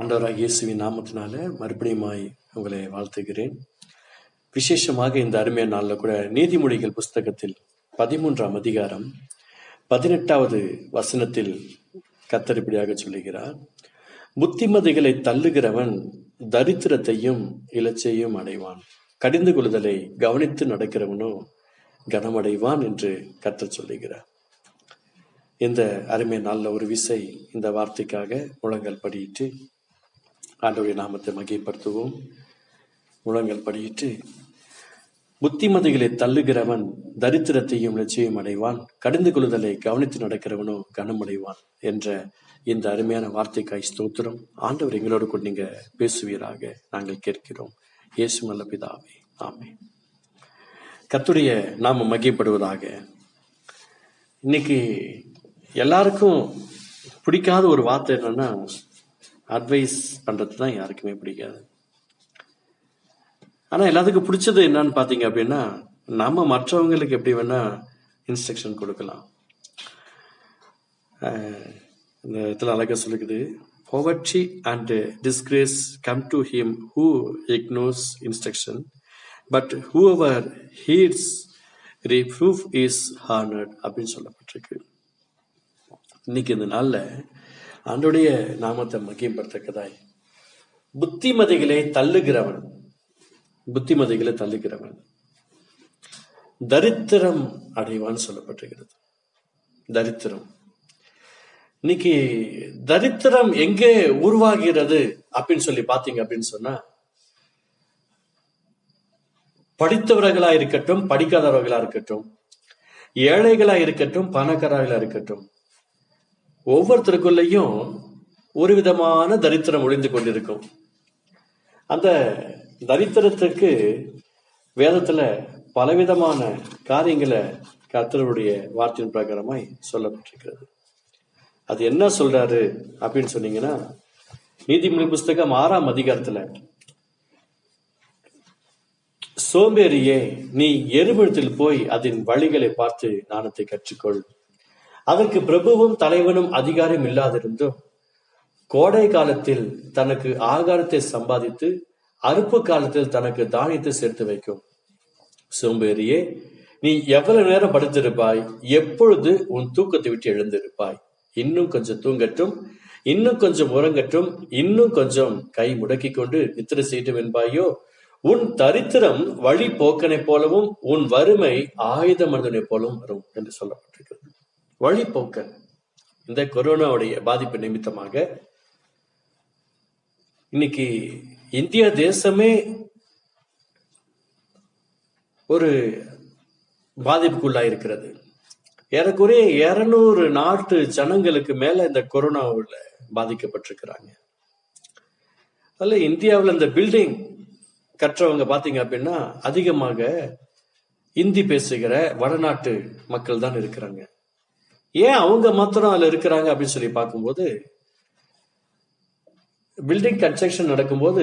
ஆண்டவராகிய இயேசுவின் நாமத்தினால மறுபடியுமாய் உங்களை வாழ்த்துகிறேன். விசேஷமாக இந்த அருமையான நாளில் கூட நீதிமொழிகள் புஸ்தகத்தில் 13ஆம் அதிகாரம் 18வது வசனத்தில் கர்த்தர் இப்படியாக சொல்லுகிறார், புத்திமதிகளை தள்ளுகிறவன் தரித்திரத்தையும் இலச்சையும் அடைவான், கடிந்து கொள்ளுதலை கவனித்து நடக்கிறவனோ கனமடைவான் என்று கர்த்தர் சொல்லுகிறார். இந்த அருமை நாளில் ஒரு விசை இந்த வார்த்தைக்காக முழங்கல் படியிட்டு ஆண்டவருடைய நாமத்தை மகிமைப்படுத்துவோம். முழங்கல் படியிட்டு, புத்திமதிகளை தள்ளுகிறவன் தரித்திரத்தையும் லட்சியம் அடைவான், கடிந்து கொள்ளுதலை கவனித்து நடக்கிறவனோ கனமடைவான் என்ற இந்த அருமையான வார்த்தைக்காய் ஸ்தோத்திரம். ஆண்டவர் எங்களோடு கூட நீங்க பேசுவீராக நாங்கள் கேட்கிறோம். இயேசு நல்ல பிதாவே, ஆமென். கர்த்தருடைய நாமம் மகிமைப்படுவதாக. இன்னைக்கு எல்லாருக்கும் பிடிக்காத ஒரு வார்த்தை என்னன்னா, அட்வைஸ் பண்றது தான் யாருக்குமே பிடிக்காது. ஆனா எல்லாத்துக்கும் பிடிச்சது என்னன்னு பாத்தீங்க அப்படின்னா, நம்ம மற்றவங்களுக்கு எப்படி வேணா இன்ஸ்ட்ரக்ஷன் கொடுக்கலாம். இந்த இடத்துல அழகா சொல்லுது, poverty and disgrace come to him who ignores instruction, but whoever heeds reproof is honored அப்படின்னு சொல்லப்பட்டிருக்கு. இன்னைக்கு இந்த நாள்ல ஆண்டவருடைய நாமத்தை மகிமைப்படுத்தக்கதாய் புத்திமதிகளை தள்ளுகிறவன் தரித்திரம் அடைவான்னு சொல்லப்பட்டிருக்கிறது. தரித்திரம், இன்னைக்கு தரித்திரம் எங்கே உருவாகிறது அப்படின்னு சொல்லி பாத்தீங்க அப்படின்னு சொன்னா, படித்தவர்களா இருக்கட்டும், படிக்காதவர்களா இருக்கட்டும், ஏழைகளா இருக்கட்டும், பணக்காரர்களா இருக்கட்டும், ஒவ்வொருத்தருக்குள்ளேயும் ஒரு விதமான தரித்திரம் ஒளிந்து கொண்டிருக்கும். அந்த தரித்திரத்துக்கு வேதத்துல பலவிதமான காரியங்களை கர்த்தருடைய வார்த்தையின் பிரகாரமாய் சொல்லப்பட்டிருக்கிறது. அது என்ன சொல்றாரு அப்படின்னு சொன்னீங்கன்னா, நீதிமொழி புஸ்தகம் 6ஆம் அதிகாரத்துல, சோம்பேறியே நீ எருமிடத்தில் போய் அதன் வழிகளை பார்த்து ஞானத்தை கற்றுக்கொள். அதற்கு பிரபுவும் தலைவனும் அதிகாரம் இல்லாதிருந்தும் கோடை காலத்தில் தனக்கு ஆகாரத்தை சம்பாதித்து அறுப்பு காலத்தில் தனக்கு தானியத்தை சேர்த்து வைக்கும். சோம்பேறியே நீ எவ்வளவு நேரம் படுத்திருப்பாய், எப்பொழுது உன் தூக்கத்தை விட்டு எழுந்திருப்பாய். இன்னும் கொஞ்சம் தூங்கட்டும், இன்னும் கொஞ்சம் உறங்கட்டும், இன்னும் கொஞ்சம் கை முடக்கி கொண்டு நித்திரை செய்யட்டும் என்பாயோ. உன் தரித்திரம் வழி போக்கனை போலவும் உன் வறுமை ஆயுத மனிதனை போலவும் வரும் என்று சொல்லப்பட்டிருக்கிறது. வழிபோக்கன் இந்த கொரோனாவுடைய பாதிப்பு நிமித்தமாக இன்னைக்கு இந்தியா தேசமே ஒரு பாதிப்புக்குள்ளா இருக்கிறது. ஏறக்குறைய 200 நாட்டு ஜனங்களுக்கு மேல இந்த கொரோனாவில் பாதிக்கப்பட்டிருக்கிறாங்க. அதுல இந்தியாவில் இந்த பில்டிங் கற்றவங்க பாத்தீங்க அப்படின்னா அதிகமாக இந்தி பேசுகிற வடநாட்டு மக்கள் தான் இருக்கிறாங்க. ஏன் அவங்க மாத்திரம் அதுல இருக்கிறாங்க அப்படின்னு சொல்லி பார்க்கும்போது, பில்டிங் கன்ஸ்ட்ரக்ஷன் நடக்கும்போது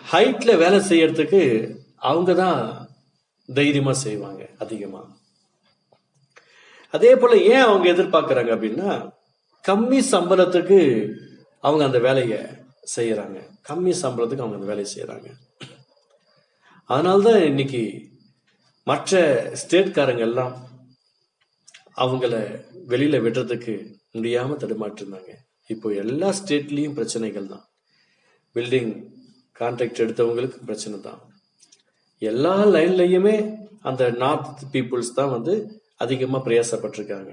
ஹைட்ல வேலை செய்யறதுக்கு அவங்க தான் தைரியமா செய்வாங்க அதிகமா. அதே போல ஏன் அவங்க எதிர்பார்க்கறாங்க அப்படின்னா, கம்மி சம்பளத்துக்கு அவங்க அந்த வேலையை செய்யறாங்க. அதனால்தான் இன்னைக்கு மற்ற ஸ்டேட்காரங்க எல்லாம் அவங்கள வெளியில விடுறதுக்கு முடியாம தடுமாற்றிருந்தாங்க. இப்போ எல்லா ஸ்டேட்லயும் பிரச்சனைகள் தான். பில்டிங் கான்ட்ராக்ட் எடுத்தவங்களுக்கு பிரச்சனை தான். எல்லா லைன்லயுமே அந்த நார்த் பீப்புள்ஸ் தான் அதிகமா பிரயாசப்பட்டிருக்காங்க.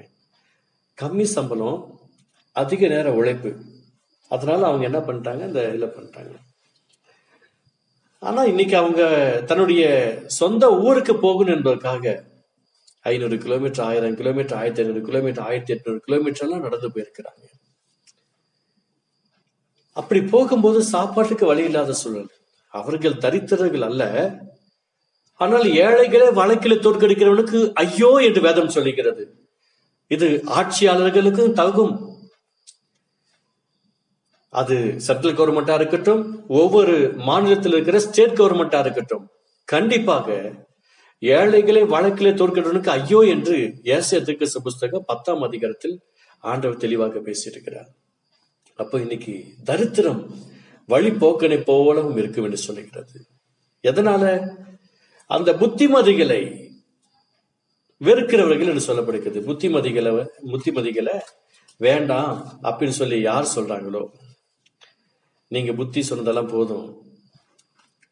கம்மி சம்பளம், அதிக நேர உழைப்பு, அதனால அவங்க என்ன பண்ணிட்டாங்க, இந்த இதுல பண்ணிட்டாங்க. ஆனா இன்னைக்கு அவங்க தன்னுடைய சொந்த ஊருக்கு போகணும் என்பதற்காக 500 கிலோமீட்டர், 1000 கிலோமீட்டர், 1500 கிலோமீட்டர், 1800 கிலோமீட்டர் எல்லாம் நடந்து போயிருக்கிறாங்க. அப்படி போகும்போது சாப்பாட்டுக்கு வழி இல்லாத சூழல். அவர்கள் தரித்திரர்கள் அல்ல, ஆனால் ஏழைகளை வழக்கில தோற்கடிக்கிறவனுக்கு ஐயோ என்று வேதம் சொல்லுகிறது. இது ஆட்சியாளர்களுக்கும் தகும். அது சென்ட்ரல் கவர்மெண்டா இருக்கட்டும், ஒவ்வொரு மாநிலத்தில் இருக்கிற ஸ்டேட் கவர்மெண்டா இருக்கட்டும், கண்டிப்பாக ஏழைகளை வழக்கிலே தோற்கிறவனுக்கு ஐயோ என்று ஏசாயா தீர்க்கதரிசி புஸ்தகம் 10ஆம் அதிகாரத்தில் ஆண்டவர் தெளிவாக பேசியிருக்கிறார். அப்போ இன்னைக்கு தரித்திரம் வழிபோக்கனை போலவும் இருக்கும் என்று சொல்லுகிறது. எதனால? அந்த புத்திமதிகளை வெறுக்கிறவர்கள் என்று சொல்லப்படுகிறது. புத்திமதிகளை வேண்டாம் அப்படின்னு சொல்லி யார் சொல்றாங்களோ, நீங்க புத்தி சொன்னதெல்லாம் போதும்,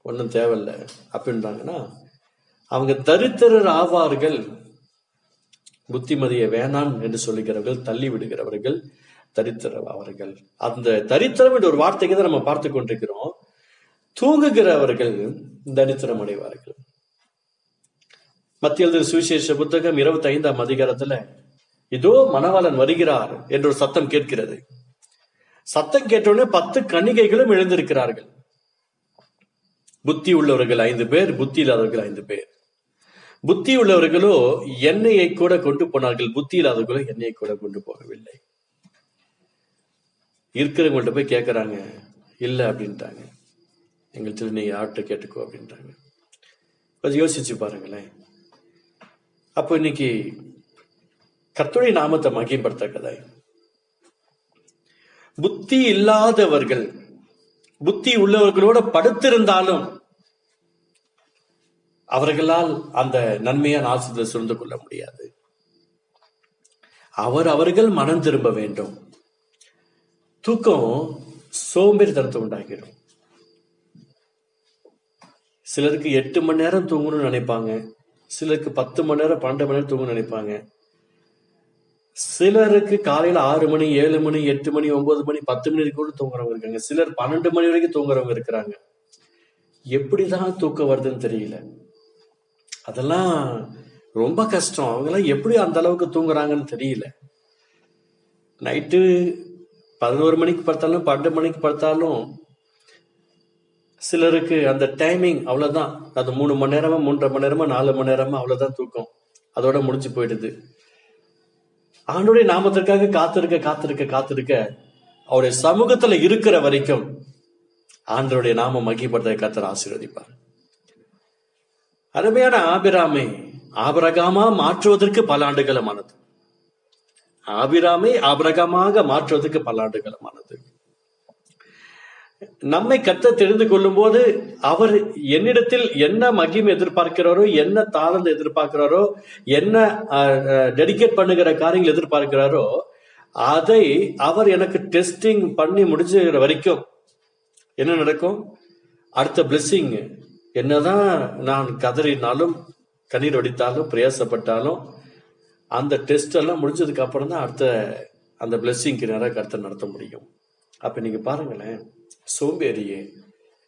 ஒன்றும் தேவையில்லை அப்படின்றாங்கன்னா அவங்க தரித்திரர் ஆவார்கள். புத்திமதியை வேணாம் என்று சொல்லுகிறவர்கள், தள்ளி விடுகிறவர்கள் தரித்திரம் அவர்கள். அந்த தரித்திரம் என்ற ஒரு வார்த்தைக்கு தான் நம்ம பார்த்து கொண்டிருக்கிறோம். தூங்குகிறவர்கள் தரித்திரம் அடைவார்கள். மத்திய எழுதின சுவிசேஷ புத்தகம் 25ஆம் அதிகாரத்துல, இதோ மணவாளன் வருகிறார் என்ற ஒரு சத்தம் கேட்கிறது. சத்தம் கேட்டவுடனே 10 கன்னிகைகளும் எழுந்திருக்கிறார்கள். புத்தி உள்ளவர்கள் 5 பேர், புத்தி இல்லாதவர்கள் 5 பேர். புத்தி உள்ளவர்களோ எண்ணெயை கூட கொண்டு போனார்கள், புத்தி இல்லாதவர்களோ எண்ணெயை கூட கொண்டு போகவில்லை. இருக்கிறவங்கள்ட்ட போய் கேட்கறாங்க, இல்ல அப்படின்ட்டாங்க. எங்கள்கிட்ட நீ யார்கிட்ட கேட்டுக்கோ அப்படின்ட்டாங்க. கொஞ்சம் யோசிச்சு பாருங்களேன். அப்போ இன்னைக்கு கர்த்தருடைய நாமத்தை மகிமைப்படுத்தக்கதை புத்தி இல்லாதவர்கள் புத்தி உள்ளவர்களோட படுத்திருந்தாலும் அவர்களால் அந்த நன்மையான ஆசீர்வாதத்தை சுரந்து கொள்ள முடியாது. அவர்கள் மனம் திரும்ப வேண்டும். தூக்கம் சோம்பேறித்தனத்தை உண்டாகிடும். சிலருக்கு 8 மணி நேரம் தூங்கணும்னு நினைப்பாங்க, சிலருக்கு 10 மணி நேரம் 12 மணி நேரம் தூங்கணும்னு நினைப்பாங்க. சிலருக்கு காலையில 6 மணி 7 மணி 8 மணி 9 மணி 10 மணி கூட தூங்குறவங்க இருக்காங்க. சிலர் 12 மணி வரைக்கும் தூங்குறவங்க இருக்கிறாங்க. எப்படிதான் தூக்கம் வருதுன்னு தெரியல. அதெல்லாம் ரொம்ப கஷ்டம். அவங்கெல்லாம் எப்படி அந்த அளவுக்கு தூங்குறாங்கன்னு தெரியல. நைட்டு 11 மணிக்கு படுத்தாலும் 12 மணிக்கு படுத்தாலும் சிலருக்கு அந்த டைமிங் அவ்வளவுதான். அது 3 மணி நேரமா 3.5 மணி நேரமா 4 மணி நேரமா அவ்வளவுதான் தூக்கம். அதோட முடிஞ்சு போயிடுது. ஆண்டவருடைய நாமத்திற்காக காத்திருக்க அவருடைய சமூகத்துல இருக்கிற வரைக்கும் ஆண்டவருடைய நாம மகிமைப்படுத்த கர்த்தர் ஆசீர்வதிப்பார். அருமையான ஆபிராமை ஆபிரகாமா மாற்றுவதற்கு பல ஆண்டுகளமானது. ஆபிரகாமாக மாற்றுவதற்கு பல ஆண்டுகளமானது. நம்மை கர்த்தர் தெரிந்து கொள்ளும் போது அவர் என்னிடத்தில் என்ன மகிமை எதிர்பார்க்கிறாரோ, என்ன தாளந்து எதிர்பார்க்கிறாரோ, என்ன டெடிகேட் பண்ணுகிற காரியங்கள் எதிர்பார்க்கிறாரோ, அதை அவர் எனக்கு டெஸ்டிங் பண்ணி முடிஞ்சுகிற வரைக்கும் என்ன நடக்கும்? அடுத்த பிளெஸிங் என்னதான் நான் கதறினாலும் கண்ணீர் வடித்தாலும் பிரயாசப்பட்டாலும் அந்த டெஸ்ட் எல்லாம் முடிஞ்சதுக்கு அப்புறம் தான் அடுத்த அந்த பிளெஸிங்க்கு நேரம் கர்த்தர் நடத்த முடியும். அப்ப நீங்க பாருங்களேன், சோம்பேறியே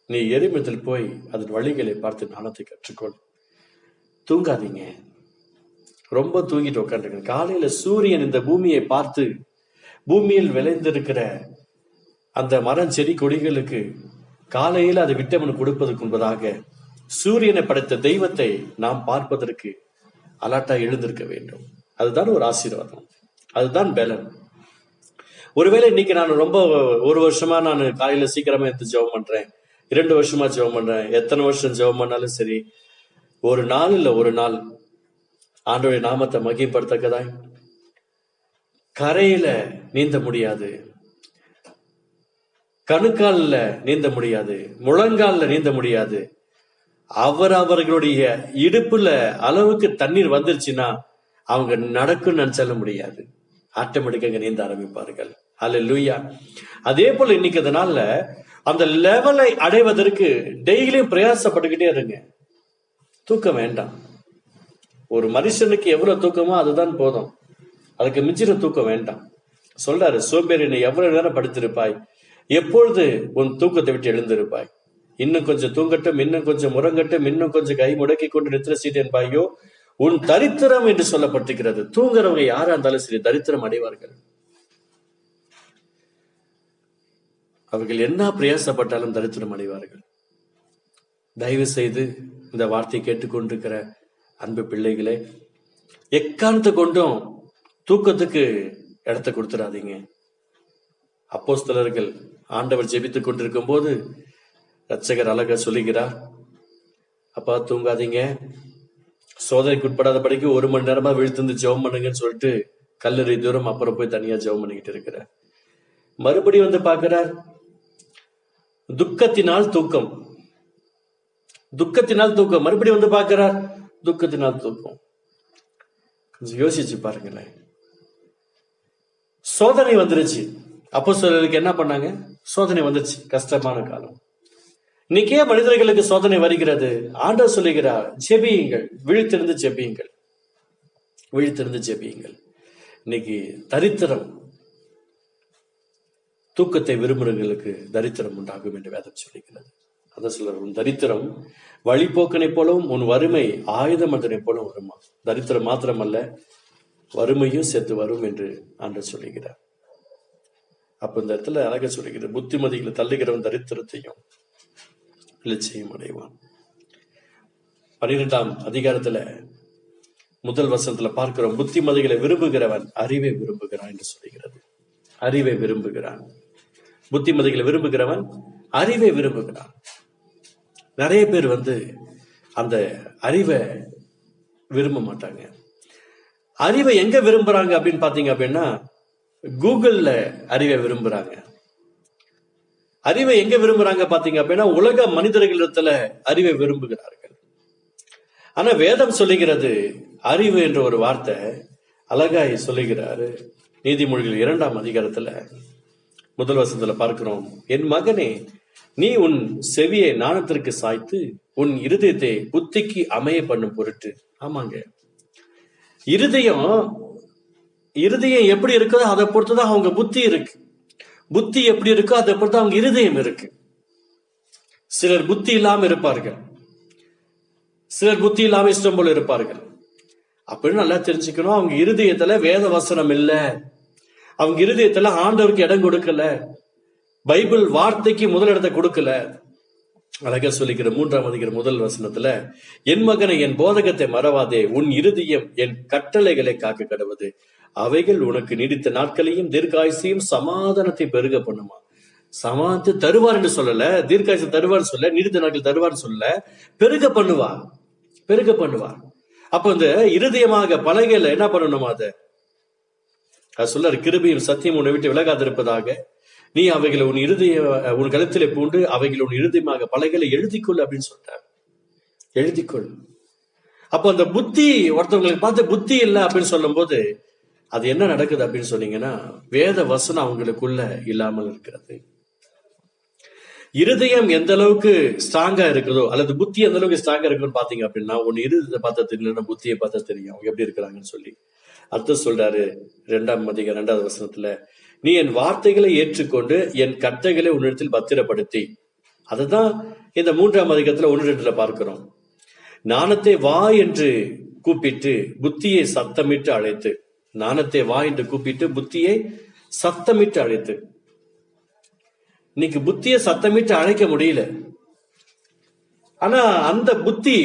நீ எரிமத்தில் போய் அதன் வழிகளை பார்த்து ஞானத்தை கற்றுக்கொள். தூங்காதீங்க. ரொம்ப தூங்கிட்டு உட்காந்துருங்க. காலையில சூரியன் இந்த பூமியை பார்த்து பூமியில் விளைந்திருக்கிற அந்த மரம் செடி கொடிகளுக்கு காலையில் அது விட்டமின் கொடுப்பதற்கு முன்பதாக சூரியனை படைத்த தெய்வத்தை நாம் பார்ப்பதற்கு அலாட்டா எழுந்திருக்க வேண்டும். அதுதான் ஒரு ஆசீர்வாதம், அதுதான் பலன். ஒருவேளை இன்னைக்கு நான் ரொம்ப 1 வருஷமா நான் காலையில சீக்கிரமா எடுத்து ஜெபம் பண்றேன், 2 வருஷமா ஜெபம் பண்றேன், எத்தனை வருஷம் ஜெபம் பண்ணாலும் சரி, ஒரு நாள் ஆண்டவருடைய நாமத்தை மகிமைப்படுத்தக்கதாய் கரையில நீந்த முடியாது, கணுக்கால்ல நீந்த முடியாது, முழங்கால்ல நீந்த முடியாது. அவர்களுடைய இடுப்புல அளவுக்கு தண்ணீர் வந்துருச்சுன்னா அவங்க நடக்கும்னு நினைச்சால முடியாது. ஆட்டோமேட்டிக்காக நீந்த ஆரம்பிப்பார்கள். அல்லேலூயா. அதே போல இன்னைக்கு அதனால அந்த லெவலை அடைவதற்கு டெய்லியும் பிரயாசப்பட்டுக்கிட்டே இருங்க. தூக்கம் வேண்டாம். ஒரு மனுஷனுக்கு எவ்வளவு தூக்கமோ அதுதான் போதும், அதுக்கு மிஞ்சின தூக்கம் வேண்டாம். சொல்றாரு, சோம்பேறினை எவ்வளவு நேரம் படுத்திருப்பாய், எப்பொழுது உன் தூக்கத்தை விட்டு எழுந்திருப்பாய். இன்னும் கொஞ்சம் தூங்கட்டும், இன்னும் கொஞ்சம் முறங்கட்டும், இன்னும் கொஞ்சம் கை முடக்கி கொண்டு நித்திர சீட்டு என்பாயோ, உன் தரித்திரம் என்று சொல்லப்பட்டிருக்கிறது. தூங்குறவங்க யாரா இருந்தாலும் சரி தரித்திரம் அடைவார்கள். அவர்கள் என்ன பிரயாசப்பட்டாலும் தரித்திரம் அடைவார்கள். தயவு செய்து இந்த வார்த்தையை கேட்டுக்கொண்டிருக்கிற அன்பு பிள்ளைகளே, எக்காரணத்தை கொண்டும் தூக்கத்துக்கு இடத்தை கொடுத்துடாதீங்க. அப்போஸ்தலர்கள் ஆண்டவர் ஜெபித்துக் கொண்டிருக்கும் போது ரட்சகர் அழகா சொல்லுகிறார், அப்பா தூங்காதீங்க, சோதனைக்கு உட்படாதபடிக்கு 1 மணி நேரமா விழுந்து ஜெபம் பண்ணுங்கன்னு சொல்லிட்டு கல்லறை தூரம் அப்புறம் போய் தனியா ஜெபம் பண்ணிக்கிட்டு இருக்கிறார். மறுபடியும் வந்து பாக்குறார், துக்கத்தினால் தூக்கம், துக்கத்தினால் தூக்கம். மறுபடியும் வந்து பார்க்கிறார், துக்கத்தினால் தூக்கம். கொஞ்சம் யோசிச்சு பாருங்களேன். சோதனை வந்துருச்சு. அப்போஸ்தலர்களுக்கு என்ன பண்ணாங்க? சோதனை வந்துருச்சு, கஷ்டமான காலம். இன்னைக்கே மனிதர்களுக்கு சோதனை வருகிறது. ஆண்டவர் சொல்லுகிறார், ஜெபியுங்கள், விழித்திருந்து ஜெபியுங்கள், விழித்திருந்து ஜெபியுங்கள். இன்னைக்கு தரித்திரம், தூக்கத்தை விரும்புகிறவர்களுக்கு தரித்திரம் உண்டாகும் என்று வேதம் சொல்லுகிறது. அதான் சொல்ற, உன் தரித்திரம் வழிபோக்கனை போலவும் உன் வறுமை ஆயுதமதனை போலவும் வருமா. தரித்திரம் மாத்திரமல்ல, வறுமையும் சேர்த்து வரும் என்று ஆண்டவர் சொல்லுகிறார். அப்ப இந்த இடத்துல அழக சொல்லுகிறது, புத்திமதிகளை தள்ளுகிறவன் தரித்திரத்தையும் இலட்சியம் அடைவான். 12ஆம் அதிகாரத்துல முதல் வசனத்துல பார்க்கிறோம், புத்திமதிகளை விரும்புகிறவன் அறிவை விரும்புகிறான் என்று சொல்லுகிறது. அறிவை விரும்புகிறான். புத்திமதிகளை விரும்புகிறவன் அறிவை விரும்புகிறான். நிறைய பேர் அந்த அறிவை விரும்ப மாட்டாங்க. அறிவை எங்க விரும்புறாங்க அப்படின்னு பாத்தீங்க அப்படின்னா, கூகுள்ல அறிவை விரும்புறாங்க. அறிவை எங்க விரும்புறாங்க பாத்தீங்க அப்படின்னா, உலக மனிதர்களிடத்துல அறிவை விரும்புகிறார்கள். ஆனா வேதம் சொல்லுகிறது, அறிவு என்ற ஒரு வார்த்தை அழகாய் சொல்லுகிறாரு. நீதிமொழிகள் 2ஆம் அதிகாரத்துல முதல் வசனத்துல பார்க்கிறோம், என் மகனே, நீ உன் செவியை ஞானத்திற்கு சாய்த்து உன் இருதயத்தை புத்திக்கு அமைய பண்ணும் பொருட்டு. ஆமாங்க, இருதயம் எப்படி இருக்கோ அதை பொறுத்துதான் அவங்க புத்தி இருக்கு. புத்தி எப்படி இருக்கோ அதை பொறுத்து அவங்க இருதயம் இருக்கு. சிலர் புத்தி இல்லாம இருப்பார்கள், சிலர் புத்தி இல்லாம இஷ்டம் போல இருப்பார்கள். அப்படின்னு நல்லா தெரிஞ்சுக்கணும். அவங்க இருதயத்துல வேத வசனம் இல்ல, அவங்க இருதயத்துல ஆண்டவருக்கு இடம் கொடுக்கல, பைபிள் வார்த்தைக்கு முதலிடத்தை கொடுக்கல. அழகா சொல்லிக்கிற 3ஆம் அதிகாரம் முதல் வசனத்துல, என் மகனை என் போதகத்தை மறவாதே, உன் இருதயம் என் கட்டளைகளை காக்க கடவுது, அவைகள் உனக்கு நீடித்த நாட்களையும் தீர்க்காயுசையும் சமாதானத்தை பெருக பண்ணுமா. சமாதானத்தை தருவார் என்று சொல்லல, தீர்க்காயுசை தருவார் சொல்ல, நீடித்த நாட்கள் தருவார் சொல்ல, பெருக பண்ணுவார், பெருக பண்ணுவார். அப்ப இந்த இருதயமாக பலகையில என்ன பண்ணணுமா, அதை சொல்ல, கிருபையும் சத்தியம் உன்னை விட்டு விலகாதிருப்பதாக நீ அவைகளை உன் கழுத்திலே பூண்டு அவைகளை உன் இருதயமாக பலகையில எழுதிக்கொள் அப்படின்னு சொல்றார். எழுதிக்கொள். அப்ப அந்த புத்தி, ஒருத்தவங்களுக்கு பார்த்து புத்தி இல்லை அப்படின்னு சொல்லும் போது அது என்ன நடக்குது அப்படின்னு சொன்னீங்கன்னா, வேத வசனம் அவங்களுக்குள்ள இல்லாமல் இருக்கிறது. இருதயம் எந்த அளவுக்கு ஸ்ட்ராங்கா இருக்குதோ, அல்லது புத்தி எந்த அளவுக்கு ஸ்ட்ராங்கா இருக்குன்னு பாத்தீங்க அப்படின்னா, ஒன்னு இருதயத்தை பார்த்தா தெரியல, புத்தியை பார்த்தா தெரியும் அவங்க எப்படி இருக்கிறாங்கன்னு சொல்லி. அர்த்தம் சொல்றாரு 2ஆம் அதிகாரம் 2வது வசனத்துல, நீ என் வார்த்தைகளை ஏற்றுக்கொண்டு என் கட்டளைகளை உன்னிடத்தில் பத்திரப்படுத்தி. அதுதான் இந்த 3ஆம் அதிகாரத்துல 1-2 பார்க்கிறோம். ஞானத்தை வா என்று கூப்பிட்டு புத்தியை சத்தமிட்டு அழைத்து. ஞானத்தை வா என்று கூப்பிட்டு புத்தியை சத்தமிட்டு அழைத்து. இன்னைக்கு புத்தியை சத்தமிட்டு அழைக்க முடியல. ஆனா அந்த புத்தி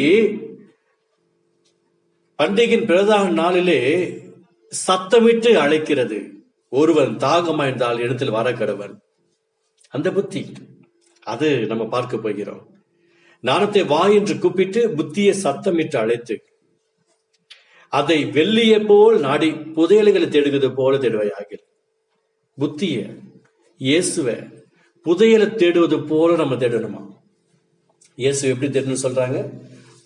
பண்டிகையின் பிரதான நாளிலே சத்தமிட்டு அழைக்கிறது. ஒருவன் தாகமாய்ந்தால் இடத்தில் வர கடவன். அந்த புத்தி, அது நம்ம பார்க்க போகிறோம். ஞானத்தை வா என்று கூப்பிட்டு புத்தியை சத்தமிட்டு அழைத்து, அதை வெள்ளிய போல் நாடி புதையல்களை தேடுகிறது போல தேடுவாயாக. புத்திய, இயேசுவ புதையலை தேடுவது போல நம்ம தேடணுமா? இயேசு எப்படி தேடணும்னு சொல்றாங்க?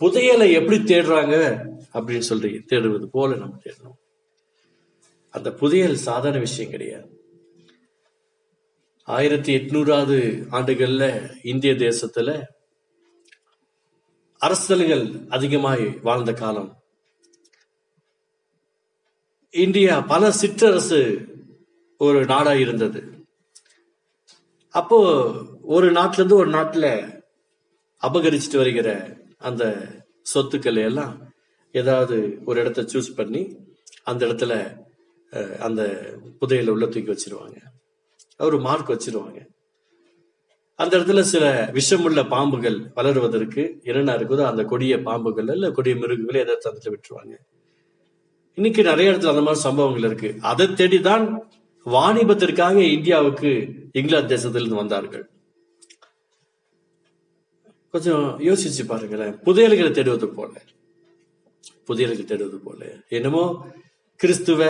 புதையலை எப்படி தேடுறாங்க அப்படின்னு சொல்லி தேடுவது போல நம்ம தேடணும். அந்த புதையல் சாதாரண விஷயம் கிடையாது. 1800வது ஆண்டுகள்ல இந்திய தேசத்துல அரசர்கள் அதிகமாய் வாழ்ந்த காலம். இந்தியா பல சிற்றரசு ஒரு நாடா இருந்தது. அப்போ ஒரு நாட்டுல இருந்து ஒரு நாட்டுல அபகரிச்சுட்டு வருகிற அந்த சொத்துக்களை எல்லாம் ஏதாவது ஒரு இடத்த சூஸ் பண்ணி அந்த இடத்துல அந்த புதையல உள்ள தூக்கி வச்சிருவாங்க, ஒரு மார்க் வச்சிருவாங்க. அந்த இடத்துல சில விஷமுள்ள பாம்புகள் வளருவதற்கு என்னென்ன இருக்குதோ அந்த கொடிய பாம்புகள் இல்ல கொடிய மிருகங்களை எதாவது தந்துட்டு விட்டுருவாங்க. இன்னைக்கு நிறைய இடத்துல அந்த மாதிரி சம்பவங்கள் இருக்கு. அதை தேடிதான் வாணிபத்திற்காக இந்தியாவுக்கு இங்கிலாந்து தேசத்திலிருந்து வந்தார்கள். கொஞ்சம் யோசிச்சு பாருங்களேன். புதையல்களை தேடுவது போல, புதையல்களை தேடுவது போல என்னமோ கிறிஸ்துவ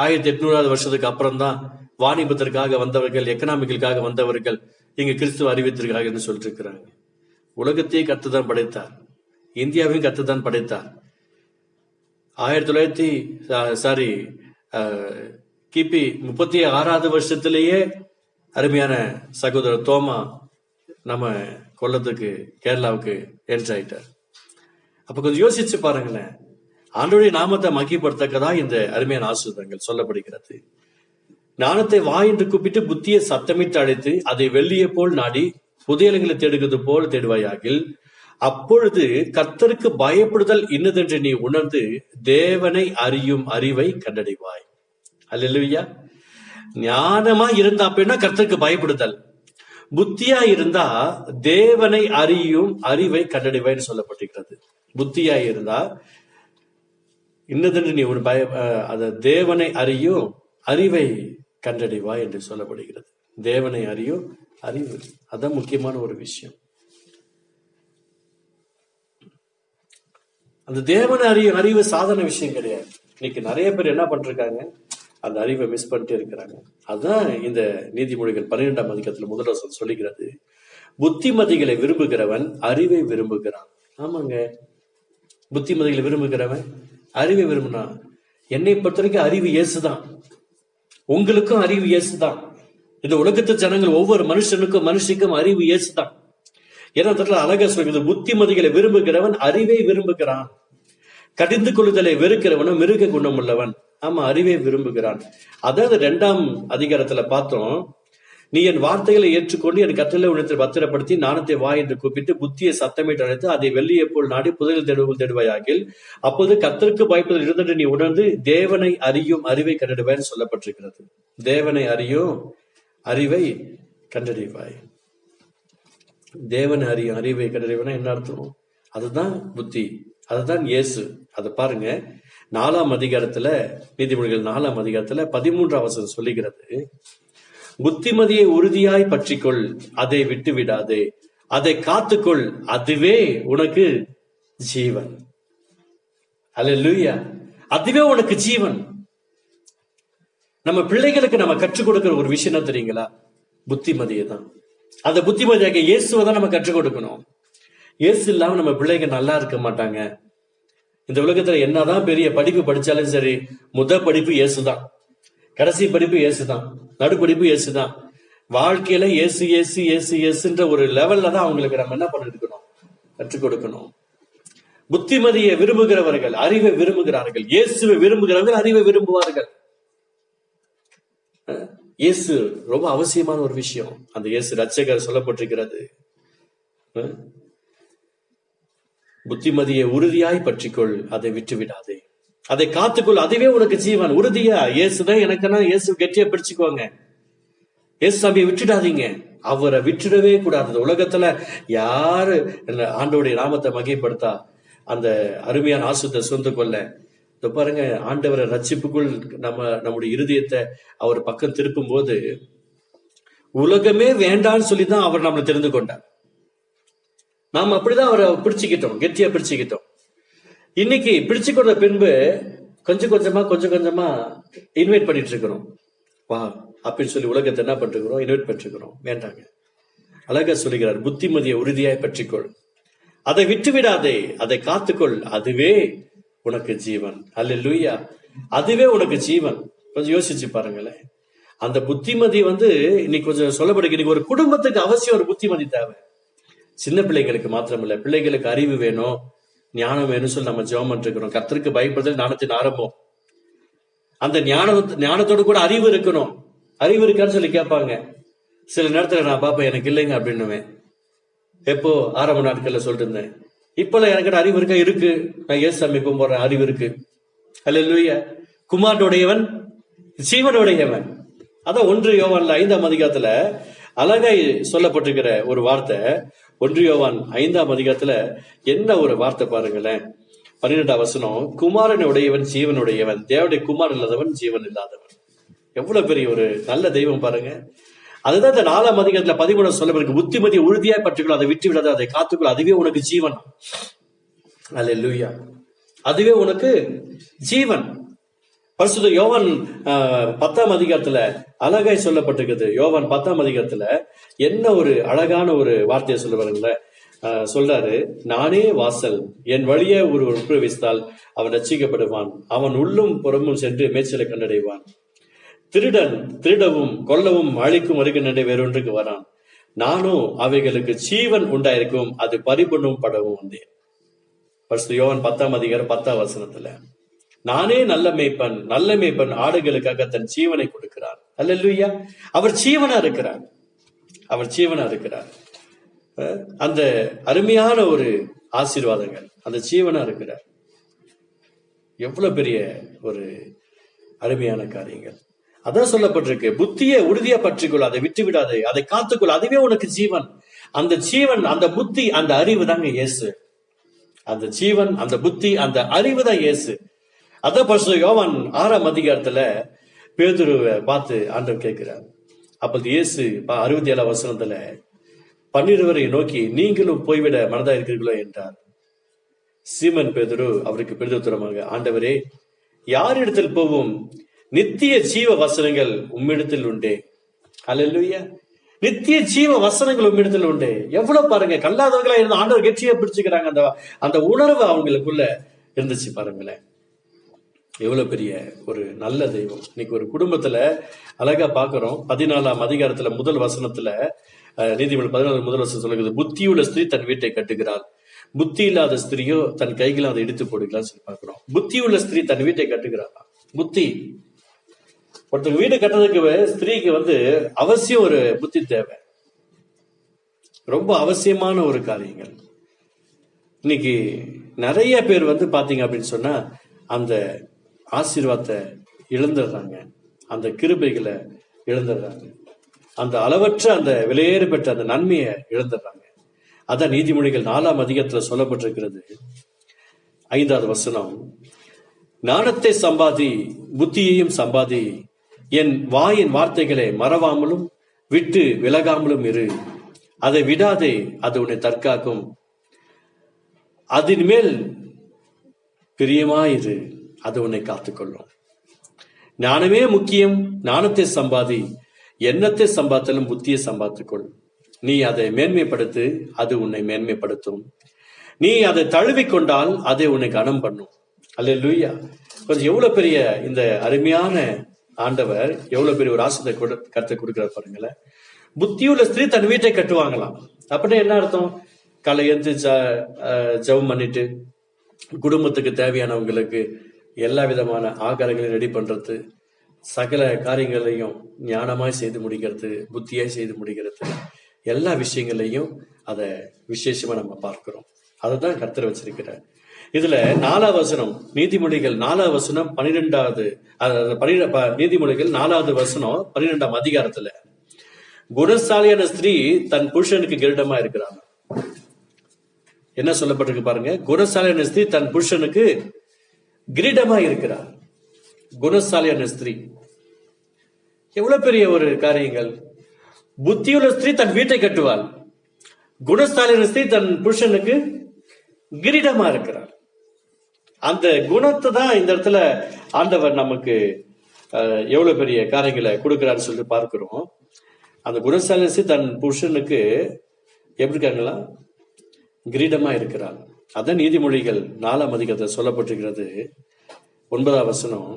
1800வது வருஷத்துக்கு அப்புறம் தான் வாணிபத்திற்காக வந்தவர்கள், எக்கனாமிக்கலுக்காக வந்தவர்கள் இங்க கிறிஸ்துவ அறிவித்திருக்கிறார்கள் சொல்லிட்டு இருக்கிறாங்க. உலகத்தையே கர்த்தர் படைத்தார், இந்தியாவையும் கர்த்தர் படைத்தார். 1900 கிபி 36வது வருஷத்திலேயே அருமையான சகோதரர் தோமா நம்ம கொல்லத்துக்கு கேரளாவுக்கு என்ட்ரி ஆயிட்டார். அப்ப கொஞ்சம் யோசிச்சு பாருங்களேன், ஆண்டவருடைய நாமத்தை மகிமைப்படுத்தக்கதா இந்த அருமையான ஆசீர்வாதங்கள் சொல்லப்படுகிறது. ஞானத்தை வா என்று கூப்பிட்டு புத்தியை சத்தமிட்டு அழைத்து அதை வெள்ளியை போல் நாடி புதையல்களை தேடுகிறது போல் தேடுவாயாகில் அப்பொழுது கர்த்தருக்கு பயப்படுதல் இன்னதென்று நீ உணர்ந்து தேவனை அறியும் அறிவை கண்டடைவாய். அல்லேலூயா. ஞானமா இருந்தா அப்படின்னா கர்த்தருக்கு பயப்படுதல், புத்தியா இருந்தா தேவனை அறியும் அறிவை கண்டடைவாய்னு சொல்லப்பட்டிருக்கிறது. புத்தியா இருந்தா இன்னதென்று நீ ஒரு தேவனை அறியும் அறிவை கண்டடைவாய் என்று சொல்லப்படுகிறது. தேவனை அறியும் அறிவு, அதான் முக்கியமான ஒரு விஷயம். அந்த தேவனை அறியும் அறிவு சாதாரண விஷயம் கிடையாது. இன்னைக்கு நிறைய பேர் என்ன பண்றாங்க, அந்த அறிவை மிஸ் பண்ணிட்டே இருக்கிறாங்க. அதுதான் இந்த நீதிமொழிகள் 12ஆம் அதிகாரத்துல முதல் சொல்லுகிறது, புத்திமதிகளை விரும்புகிறவன் அறிவை விரும்புகிறான். ஆமாங்க, புத்திமதிகளை விரும்புகிறவன் அறிவை விரும்பினா. என்னை பொறுத்த வரைக்கும் அறிவு இயேசுதான், உங்களுக்கும் அறிவு இயேசுதான். இந்த உலகத்து ஜனங்கள் ஒவ்வொரு மனுஷனுக்கும் அறிவு இயேசுதான். ஏன்னா அழகா சொல்கிறது, புத்திமதிகளை விரும்புகிறவன் அறிவை விரும்புகிறான், கடிந்து கொள்ளுதலை வெறுக்கிறவனும் மிருக குணம் உள்ளவன். ஆமா, அறிவை விரும்புகிறான். அதாவது 2ஆம் அதிகாரத்துல பார்த்தோம், நீ என் வார்த்தைகளை ஏற்றுக்கொண்டு என் கட்டளை உணர்த்தை பத்திரப்படுத்தி ஞானத்தை வா என்று கூப்பிட்டு புத்தியை சத்தமிட்டு அழைத்து அதை வெள்ளியை போல் நாடி புதையல் தேடுவாயாகில் அப்போது கர்த்தருக்கு பயப்படுதல் இருந்தது நீ உணர்ந்து தேவனை அறியும் அறிவை கண்டடைவாய் சொல்லப்பட்டிருக்கிறது. தேவனை அறியும் அறிவை கண்டடைவாய். தேவனை அறியும் அறிவை கண்டடைவாய்னா என்ன அர்த்தம்? அதுதான் புத்தி, அதுதான் இயேசு. அதை பாருங்க, 4ஆம் அதிகாரத்துல நீதிமொழிகள் 4ஆம் அதிகாரத்துல 13ஆம் வசனம் சொல்லுகிறது, புத்திமதியை உறுதியாய் பற்றிக்கொள், அதை விட்டு விடாதே, அதை காத்துக்கொள், அதுவே உனக்கு ஜீவன். அல்லேலூயா. அதுவே உனக்கு ஜீவன். நம்ம பிள்ளைகளுக்கு நம்ம கற்றுக் கொடுக்கிற ஒரு விஷயம் என்ன தெரியுங்களா? புத்திமதியை தான். அந்த புத்திமதியாக இயேசுவை தான் நம்ம கற்றுக் கொடுக்கணும். இயேசு இல்லாம நம்ம பிள்ளைங்க நல்லா இருக்க மாட்டாங்க. இந்த உலகத்துல என்னதான் பெரிய படிப்பு படிச்சாலும் சரி, படிப்பு இயேசுதான், கடைசி படிப்பு இயேசுதான், நடுப்படிப்பு இயேசுதான். வாழ்க்கையில இயேசு இயேசு இயேசு இயேசுன்ற ஒரு லெவல்ல தான் அவங்களுக்கு நம்ம என்ன பண்ணிருக்கணும், கற்றுக் கொடுக்கணும். புத்திமதியை விரும்புகிறவர்கள் அறிவை விரும்புகிறார்கள், இயேசுவை விரும்புகிறவர்கள் அறிவை விரும்புவார்கள். இயேசு ரொம்ப அவசியமான ஒரு விஷயம். அந்த இயேசு ரட்சகர் சொல்லப்பட்டிருக்கிறது, புத்திமதியை உறுதியாய் பற்றிக்கொள், அதை விட்டு விடாதே, அதை காத்துக்கொள், அதுவே உனக்கு ஜீவன். உறுதியா இயேசுதான் எனக்குன்னா இயேசு கெட்டியா பிடிச்சுக்கோங்க. இயேசு சாமியை விட்டுடாதீங்க, அவரை விட்டுடவே கூடாது. உலகத்துல யாரு ஆண்டவருடைய நாமத்தை மகிமைப்படுத்தா அந்த அருமையான ஆசுத்தை சொந்த கொள்ள பாருங்க, ஆண்டவரை ரட்சிப்புக்குள் நம்முடைய இருதயத்தை அவர் பக்கம் திருப்பும் போது உலகமே வேண்டான்னு சொல்லிதான் அவர் நம்மளை தெரிந்து கொண்டார். நாம் அப்படிதான் அவரை பிடிச்சுக்கிட்டோம், கெட்டியா பிடிச்சுக்கிட்டோம். இன்னைக்கு பிடிச்சு கொண்ட பின்பு கொஞ்சம் கொஞ்சமா இன்வைட் பண்ணிட்டு இருக்கிறோம், வா அப்படின்னு சொல்லி உலகத்தை என்ன பண்ணிருக்கிறோம், இன்வைட் பண்ணிருக்கிறோம். வேண்டாங்க. அழகா சொல்லுகிறார், புத்திமதியை உறுதியாய் பற்றிக்கொள், அதை விட்டு விடாதே, அதை காத்துக்கொள், அதுவே உனக்கு ஜீவன். அல்லேலூயா. அதுவே உனக்கு ஜீவன். கொஞ்சம் யோசிச்சு பாருங்களேன். அந்த புத்திமதி இன்னைக்கு கொஞ்சம் சொல்லப்படுது. இன்னைக்கு ஒரு குடும்பத்துக்கு அவசியம் ஒரு புத்திமதி தேவை. சின்ன பிள்ளைங்களுக்கு மாத்திரமில்ல, பிள்ளைகளுக்கு அறிவு வேணும், ஞானம் வேணும் சொல்லி நம்ம ஜெபம் பண்ணிருக்கிறோம். கர்த்தருக்கு பயப்படுதல் ஞானத்தின் ஆரம்பம். அந்த ஞானத்தோடு கூட அறிவு இருக்கணும். அறிவு இருக்கான்னு சொல்லி கேட்பாங்க. சில நேரத்துல நான் பாப்பேன், எனக்கு இல்லைங்க அப்படின்னுவேன். எப்போ ஆரம்ப நாட்கள்ல சொல்லிட்டு இருந்தேன். இப்பெல்லாம் எனக்கு அறிவு இருக்கா? இருக்கு. நான் இயேசு சாமி கும்பிடுறேன், அறிவு இருக்கு. அல்லேலூயா. குமாரனுடையவன் ஜீவனுடையவன். அதான் 1 யோவான்ல 5ஆம் அதிகாரத்துல அழகாய் சொல்லப்பட்டிருக்கிற ஒரு வார்த்தை. 1 யோவான் 5ஆம் அதிகாரத்துல என்ன ஒரு வார்த்தை பாருங்களேன். 12ஆம் வசனம், குமாரன் உடையவன் ஜீவனுடையவன், தேவனுடைய குமாரன் இல்லாதவன் ஜீவன் இல்லாதவன். எவ்வளவு பெரிய ஒரு நல்ல தெய்வம் பாருங்க. அதுதான் இந்த 4ஆம் அதிகாரத்துல 13 சொல்லப்பட்டிருக்கு, புத்திமதி உறுதியாய் பற்றிக்கொள், அதை விட்டு விடாத, அதை காத்துக்கொள், அதுவே உனக்கு ஜீவன். அல்லேலூயா. அதுவே உனக்கு ஜீவன். பரிசுத்த யோவான் 10ஆம் அதிகாரத்துல அழகாய் சொல்லப்பட்டிருக்குது. யோவான் 10ஆம் அதிகாரத்துல என்ன ஒரு அழகான ஒரு வார்த்தையை சொல்ல பாருங்களேன். சொல்றாரு, நானே வாசல், என் வழியே ஒரு பிரவேசித்தால் அவன் ரட்சிக்கப்படுவான், அவன் உள்ளும் புறமும் சென்று மேய்ச்சலை கண்டடைவான். திருடன் திருடவும் கொல்லவும் அழிக்கும் வருகின்ற வேறொன்றுக்கு வரான், நானும் அவைகளுக்கு ஜீவன் உண்டாயிருக்கும், அது பரிபூர்ணம் படவும் வந்தேன். பரிசுத்த யோவான் 10ஆம் அதிகாரம் 10ஆம் வசனத்துல, நானே நல்ல மேய்ப்பன் ஆடுகளுக்காக தன் ஜீவனை கொடுக்கிறார். அல்லேலூயா. அவர் ஜீவனா இருக்கிறார். அந்த அருமையான ஒரு ஆசீர்வாதங்கள், அந்த ஜீவனா இருக்கிறார். எவ்வளவு பெரிய ஒரு அருமையான காரியங்கள். அதான் சொல்லப்பட்டிருக்கு, புத்தியை உறுதியா பற்றிக்கொள், அதை விட்டு விடாதே, அதை காத்துக்கொள், அதுவே உனக்கு ஜீவன். அந்த ஜீவன், அந்த புத்தி, அந்த அறிவு தாங்க இயேசு. அந்த ஜீவன், அந்த புத்தி, அந்த அறிவு தான் இயேசு. அதான் பரிசுத்த யோவான் 6ஆம் அதிகாரத்துல பேதுருவை பார்த்து ஆண்டவர் கேட்கிறார். அப்போது இயேசு 67ஆம் வசனத்துல 12 நோக்கி, நீங்களும் போய்விட மனதா இருக்கிறீர்களோ என்றார். சீமன் பேதுரு அவருக்கு பிரதியுத்தரமாக, ஆண்டவரே, யாரிடத்தில் போவோம்? நித்திய ஜீவ வசனங்கள் உம்மிடத்தில் உண்டே. அல்லேலூயா. நித்திய ஜீவ வசனங்கள் உம்மிடத்தில் உண்டே. எவ்வளவு பாருங்க, கல்லாதவர்களா இருந்த ஆண்டவர் கெட்டியா பிடிச்சுக்கிறாங்க. அந்த உணர்வு அவங்களுக்குள்ள இருந்துச்சு பாருங்களேன். எவ்வளவு பெரிய ஒரு நல்ல தெய்வம். இன்னைக்கு ஒரு குடும்பத்துல அழகா பாக்குறோம். 14ஆம் அதிகாரத்துல முதல் வசனத்துல நீதிமொழி 14 முதல் வசனம் சொல்லுகிறது, புத்தியுள்ள ஸ்திரீ தன் வீட்டை கட்டுகிறாள், புத்தி இல்லாத ஸ்திரீயோ தன் கைகளை அதை இடித்து போடுகிறான்னு சொல்லி பாக்குறோம். புத்தியுள்ள ஸ்திரீ தன் வீட்டை கட்டுகிறாள். புத்தி, ஒருத்தர் வீடு கட்டுறதுக்கு ஸ்திரீக்கு அவசியம் ஒரு புத்தி தேவை. ரொம்ப அவசியமான ஒரு காரியங்கள். இன்னைக்கு நிறைய பேர் பாத்தீங்க அப்படின்னு சொன்னா அந்த ஆசீர்வாதத்தை இழந்துடுறாங்க, அந்த கிருபைகளை இழந்துடுறாங்க, அந்த அளவற்ற அந்த விலையேற பெற்ற அந்த நன்மையை இழந்துடுறாங்க. அதான் நீதிமொழிகள் 4ஆம் அதிகாரத்துல சொல்லப்பட்டிருக்கிறது. 5ஆவது வசனம், ஞானத்தை சம்பாதி, புத்தியையும் சம்பாதி, என் வாயின் வார்த்தைகளை மறவாமலும் விட்டு விலகாமலும் இரு, அதை விடாதே, அது உன்னை தற்காக்கும், அதன் மேல் பிரியமாயிரு, அது உன்னை காத்துக்கொள்ளும். ஞானமே முக்கியம், ஞானத்தை சம்பாதி, எண்ணத்தை சம்பாதித்தாலும் புத்தியை சம்பாதித்துக்கொள். நீ அதை மேன்மைப்படுத்து, அது உன்னை மேன்மைப்படுத்தும். நீ அதை தழுவிக்கொண்டால் அதை உன்னை கனம் பண்ணும். அல்லேலூயா. கொஞ்சம் எவ்வளவு பெரிய இந்த அருமையான ஆண்டவர் எவ்வளவு பெரிய ஒரு ஆசத்தை கருத்தை கொடுக்கிறார் பாருங்களேன். புத்தியுள்ள ஸ்திரீ தன் வீட்டை கட்டுவாங்களாம். அப்படின்னா என்ன அர்த்தம்? காலை எழுந்து ஜெபம் பண்ணிட்டு குடும்பத்துக்கு தேவையானவங்களுக்கு எல்லா விதமான ஆகாரங்களையும் ரெடி பண்றது, சகல காரியங்களையும் ஞானமாய் செய்து முடிக்கிறது, புத்தியாய் செய்து முடிக்கிறது, எல்லா விஷயங்களையும் அதை விசேஷமா நம்ம பார்க்கிறோம். அதைதான் கர்த்தர் வச்சிருக்கிறார். இதுல 4ஆவது வசனம், நீதிமொழிகள் 4ஆவது வசனம் 12வது நீதிமொழிகள் 4ஆவது வசனம் 12ஆம் அதிகாரத்துல, குணசாலியான ஸ்திரீ தன் புருஷனுக்கு கிரீடமா இருக்கிறாங்க. என்ன சொல்லப்பட்டிருக்கு பாருங்க, குணசாலியான ஸ்திரீ தன் புருஷனுக்கு கிரீடமா இருக்கிறார். குணசாலியான ஸ்திரீ எவ்வளவு பெரிய ஒரு காரியங்கள். புத்தியுள்ள ஸ்திரீ தன் வீட்டை கட்டுவாள், குணசாலியான ஸ்திரீ தன் புருஷனுக்கு கிரீடமா இருக்கிறார். அந்த குணத்தை தான் இந்த இடத்துல ஆண்டவர் நமக்கு எவ்வளவு பெரிய காரியங்களை கொடுக்கிறான்னு சொல்லிட்டு பார்க்கிறோம். அந்த குணசாலிசி தன் புருஷனுக்கு எப்படி இருக்காங்களா? கிரீடமா இருக்கிறார். அதான் நீதிமொழிகள் 4ஆம் அதிகாரத்தில் சொல்லப்பட்டிருக்கிறது. 9ஆவது வசனம்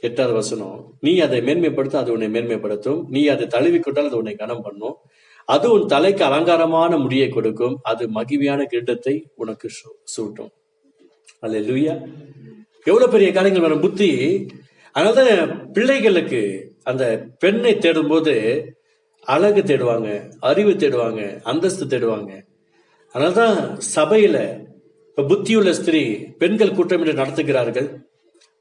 8வது வசனம், நீ அதை மேன்மைப்படுத்த, அது உன்னை மேன்மைப்படுத்தும், நீ அதை தழுவிக்கொண்டால் அது உன்னை கனம் பண்ணும், அது உன் தலைக்கு அலங்காரமான முடியை கொடுக்கும், அது மகிமையான கிரீடத்தை உனக்கு சூட்டும். அல்லேலூயா. எவ்வளவு பெரிய காரியங்கள் வரும் புத்தி. அதனாலதான் பிள்ளைகளுக்கு அந்த பெண்ணை தேடும் போது அழகு தேடுவாங்க, அறிவு தேடுவாங்க, அந்தஸ்து தேடுவாங்க. அதனால்தான் சபையில இப்ப புத்தியுள்ள ஸ்திரீ பெண்கள் கூட்டமிட்டு நடத்துகிறார்கள்.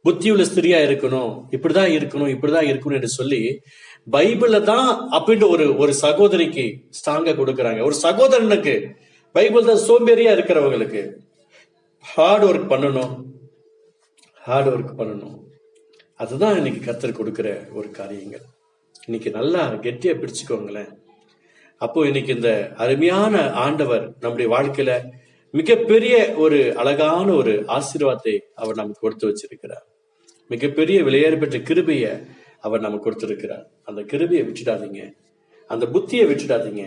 புத்தியுள்ள ஸ்திரியா இருக்கணும், இப்படிதான் இருக்கணும், இப்படிதான் இருக்கணும் என்று சொல்லி பைபிள்ல தான் அப்படின்ட்டு ஒரு சகோதரிக்கு ஸ்ட்ராங்கா கொடுக்கறாங்க. ஒரு சகோதரனுக்கு பைபிள் தான் சோம்பேறியா இருக்கிறவங்களுக்கு ஹார்ட் ஒர்க் பண்ணணும். அதுதான் இன்னைக்கு கர்த்தர் கொடுக்கிற ஒரு காரியங்கள். இன்னைக்கு நல்லா கெட்டியா பிடிச்சுக்கோங்களேன். அப்போ இன்னைக்கு இந்த அருமையான ஆண்டவர் நம்முடைய வாழ்க்கையில மிகப்பெரிய ஒரு அழகான ஒரு ஆசீர்வாதத்தை அவர் நமக்கு கொடுத்து வச்சிருக்கிறார். மிகப்பெரிய விலையேற பெற்ற கிருபையை அவர் நமக்கு கொடுத்திருக்கிறார். அந்த கிருபையை விட்டுடாதீங்க, அந்த புத்தியை விட்டுடாதீங்க.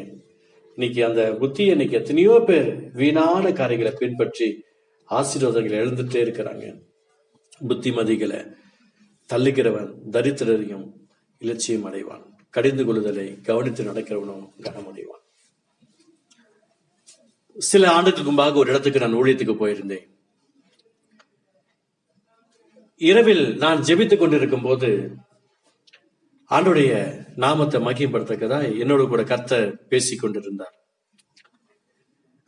இன்னைக்கு அந்த புத்தியை இன்னைக்கு எத்தனையோ பேர் வீணான காரியங்களை பின்பற்றி ஆசீர்வாதங்களை எழுந்துட்டே இருக்கிறாங்க. புத்திமதிகளை தள்ளுகிறவன் தரித்திரரையும் இலட்சியம் அடைவான், கடிந்து கொள்ளுதலை கவனித்து நடக்கிறவனும் கனமடைவான். சில ஆண்டுகளுக்கு முன்பாக ஒரு இடத்துக்கு நான் ஊழியத்துக்கு போயிருந்தேன். இரவில் நான் ஜெபித்துக் கொண்டிருக்கும் போது ஆண்டுடைய நாமத்தை மகிமைப்படுத்தக்கதா என்னோட கூட கர்த்தர் பேசிக் கொண்டிருந்தார்.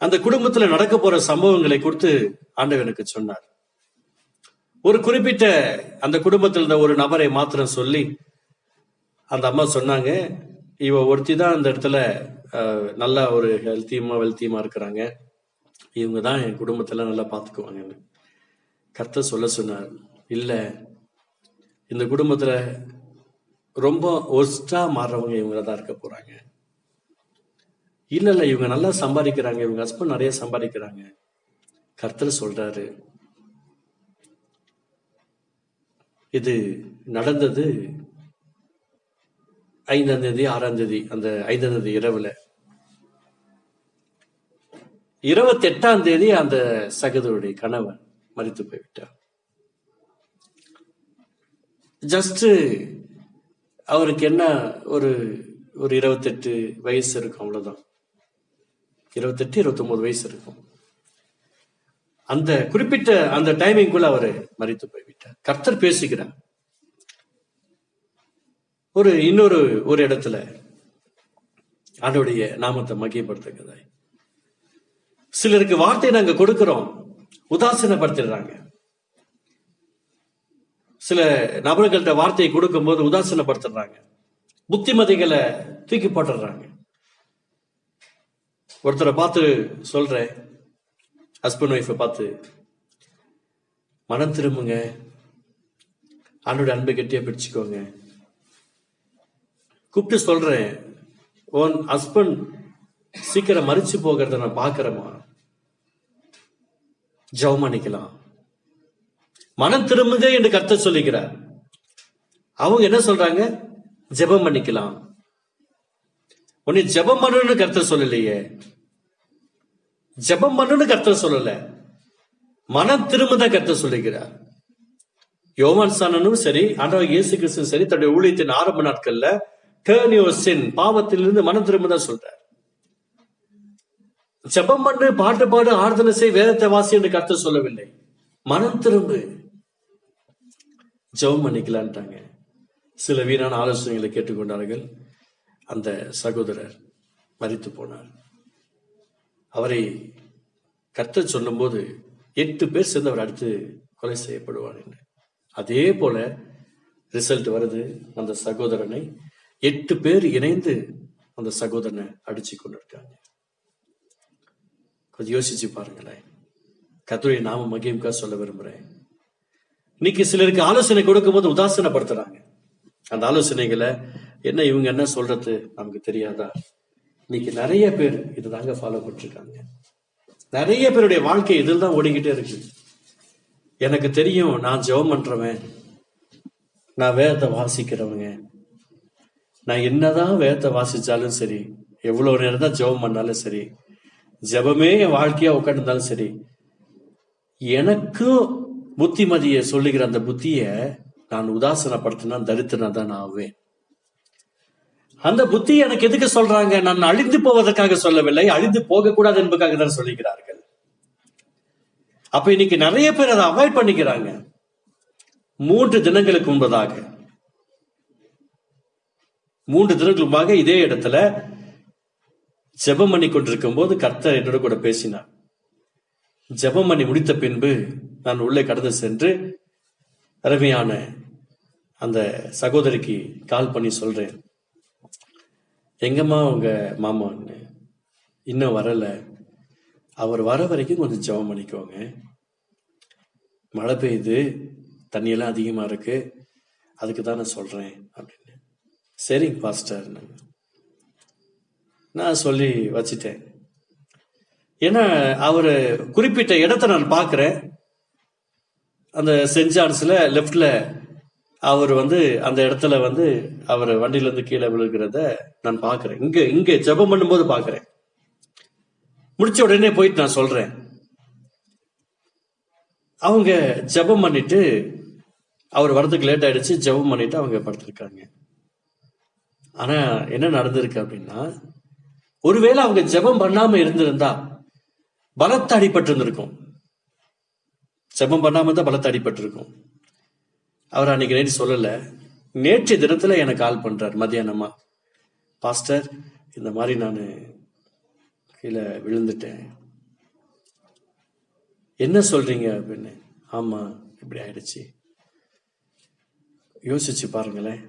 அந்த குடும்பத்துல நடக்க போற சம்பவங்களை குறித்து ஆண்டவர் எனக்கு சொன்னார். ஒரு குறிப்பிட்ட அந்த குடும்பத்தில் இருந்த ஒரு நபரை மாத்திரம் சொல்லி அந்த அம்மா சொன்னாங்க, இவ ஒருத்தி தான் அந்த இடத்துல நல்ல ஒரு வெல்த்தியமா இருக்கிறாங்க, இவங்க தான் என் குடும்பத்துல நல்லா பாத்துக்குவாங்கன்னு கர்த்தர் சொல்ல சொன்னார். இல்ல, இந்த குடும்பத்துல ரொம்ப ஒஸ்டா மாறுறவங்க இவங்க தான் இருக்க போறாங்க. இல்ல இவங்க நல்லா சம்பாதிக்கிறாங்க, இவங்க ஹஸ்பண்ட் நிறைய சம்பாதிக்கிறாங்க. கர்த்தர் சொல்றாரு. இது நடந்தது 5ஆம் தேதி 6ஆம் தேதி, அந்த 5ஆம் தேதி இரவுல. 28ஆம் தேதி அந்த சகோதரருடைய கணவன் மரித்து போய்விட்டார். ஜஸ்ட் அவருக்கு என்ன ஒரு 28 வயசு இருக்கும், அவ்வளவுதான். 28, 29 வயசு இருக்கும். அந்த குறிப்பிட்ட அந்த டைமிங்குள்ள அவரு மரித்து போய்விட்டார். கர்த்தர் பேசுகிறார். இன்னொரு இடத்துல ஆண்டவருடைய நாமத்தை மகிமைப்படுத்துகிறதாய் சிலருக்கு வார்த்தையை நாங்க கொடுக்கிறோம், உதாசீனப்படுத்திடுறாங்க. சில நபர்கள்ட்ட வார்த்தையை கொடுக்கும் போது உதாசீனப்படுத்துறாங்க, புத்திமதிகளை தூக்கி போட்டுறாங்க. ஒருத்தரை பார்த்து சொல்றேன், ஹஸ்பண்ட் ஒய்ஃபை பார்த்து, மனம் திரும்புங்க, ஆண்டோட அன்பை கெட்டியா பிடிச்சுக்கோங்க. கூப்பிட்டு சொல்றேன், உன் ஹஸ்பண்ட் சீக்கிரம் மறிச்சு போகிறத நான் பாக்குறேமா, ஜெபம் பண்ணிக்கலாம், மனம் திரும்புங்க என்று கர்த்தர் சொல்லிக்கிறார். அவங்க என்ன சொல்றாங்க, ஜெபம் பண்ணிக்கலாம். உன்னை ஜெபம் பண்ணணும்னு கர்த்தர் சொல்லலையே, ஜெபம் பண்ணணும்னு கர்த்தர் சொல்லல, மனம் திரும்பதான் கர்த்தர் சொல்லிக்கிறார். யோவான் சானனும் சரி, ஆண்டவர் இயேசு கிறிஸ்துவும் சரி, தன்னுடைய ஊழியத்தின் ஆரம்ப நாட்கள்ல டர்ன் யுவர் சின், பாவத்திலிருந்து மனம் திரும்பதான் சொல்றார். ஜெபம் பண்ணு, பாட்டு பாடு, ஆராதனை செய், வேதத்தை வாசி என்று கர்த்தர் சொல்லவில்லை. மனம் திரும்பு, ஜெபம் பண்ணிக்கலான்ட்டாங்க. சில வீணான ஆலோசனைகளை கேட்டுக்கொண்டார்கள். அந்த சகோதரர் மரித்து போனார். அவரை கர்த்தர் சொல்லும் போது 8 பேர் சேர்ந்து அவர் அடுத்து கொலை செய்யப்படுவார் என்று. அதே போல ரிசல்ட் வருது. அந்த சகோதரனை 8 பேர் இணைந்து அந்த சகோதரனை அடிச்சு கொண்டிருக்காங்க. கொஞ்சம் யோசிச்சு பாருங்களேன். கர்த்தருடைய நாம மகிமைக்காக சொல்ல விரும்புறேன். இன்னைக்கு சிலருக்கு ஆலோசனை கொடுக்கும் போது உதாசீனப்படுத்துறாங்க. அந்த ஆலோசனைகளை இவங்க என்ன சொல்றது நமக்கு தெரியாதா? இன்னைக்கு நிறைய பேர் இதுதாங்க ஃபாலோ பண்ணிருக்காங்க. நிறைய பேருடைய வாழ்க்கை இதில் தான் ஓடிக்கிட்டே இருக்கு. எனக்கு தெரியும், நான் ஜெபம் பண்றவன், நான் வேதத்தை வாசிக்கிறவங்க, நான் என்னதான் வேதத்தை வாசிச்சாலும் சரி, எவ்வளவு நேரம் தான் ஜெபம் பண்ணாலும் சரி, ஜெபமே என் வாழ்க்கையா உட்காந்துருந்தாலும் சரி, எனக்கும் புத்திமதியை சொல்லுகிற அந்த புத்திய நான் உதாசனப்படுத்தினா தரித்திரனா தான் நான் ஆவேன். அந்த புத்தி எனக்கு எதுக்கு சொல்றாங்க? நான் அழிந்து போவதற்காக சொல்லவில்லை, அழிந்து போகக்கூடாது என்பதற்காக தான் சொல்லுகிறார்கள். அப்ப இன்னைக்கு நிறைய பேர் அதை அவாய்ட் பண்ணிக்கிறாங்க. 3 தினங்களுக்கு முன்பதாக இதே இடத்துல ஜெபம் பண்ணி கொண்டிருக்கும் போது கர்த்தர் என்னோட கூட பேசினார். ஜெபம் பண்ணி முடித்த பின்பு நான் உள்ளே கடந்து சென்று அருமையான அந்த சகோதரிக்கு கால் பண்ணி சொல்றேன், எங்கம்மா உங்க மாமான்னு? இன்னும் வரல, அவர் வர வரைக்கும் கொஞ்சம் ஜெபம் பண்ணிக்கோங்க, மழை பெய்யுது, தண்ணியெல்லாம் அதிகமா இருக்கு, அதுக்கு தான் நான் சொல்றேன் அப்படின்னு. சரிங்க பாஸ்டர் நான் சொல்லி வச்சிட்டேன். ஏன்னா அவரு குறிப்பிட்ட இடத்தை நான் பார்க்கிறேன், அந்த சென்ட் ஜான்ஸ்ல லெப்ட்ல அவர் அந்த இடத்துல அவர் வண்டியில இருந்து கீழே விழுகிறத நான் பாக்குறேன். இங்க ஜெபம் பண்ணும்போது பாக்குறேன். முடிச்ச உடனே போயிட்டு நான் சொல்றேன். அவங்க ஜெபம் பண்ணிட்டு, அவர் வரதுக்கு லேட் ஆயிடுச்சு, ஜெபம் பண்ணிட்டு அவங்க படுத்திருக்காங்க. ஆனா என்ன நடந்திருக்கு அப்படின்னா, ஒருவேளை அவங்க ஜெபம் பண்ணாம இருந்திருந்தா பலத்த அடிபட்டு இருந்திருக்கும். ஜெபம் பண்ணாம இருந்தா பலத்த அடிபட்டு இருக்கும். அவர் அன்னைக்கு நைட்டு சொல்லல. நேற்று தினத்துல எனக்கு கால் பண்றார் மத்தியானமா, பாஸ்டர் இந்த மாதிரி நான் கீழே விழுந்துட்டேன், என்ன சொல்றீங்க அப்படின்னு. ஆமா இப்படி ஆயிடுச்சு. யோசிச்சு பாருங்களேன்.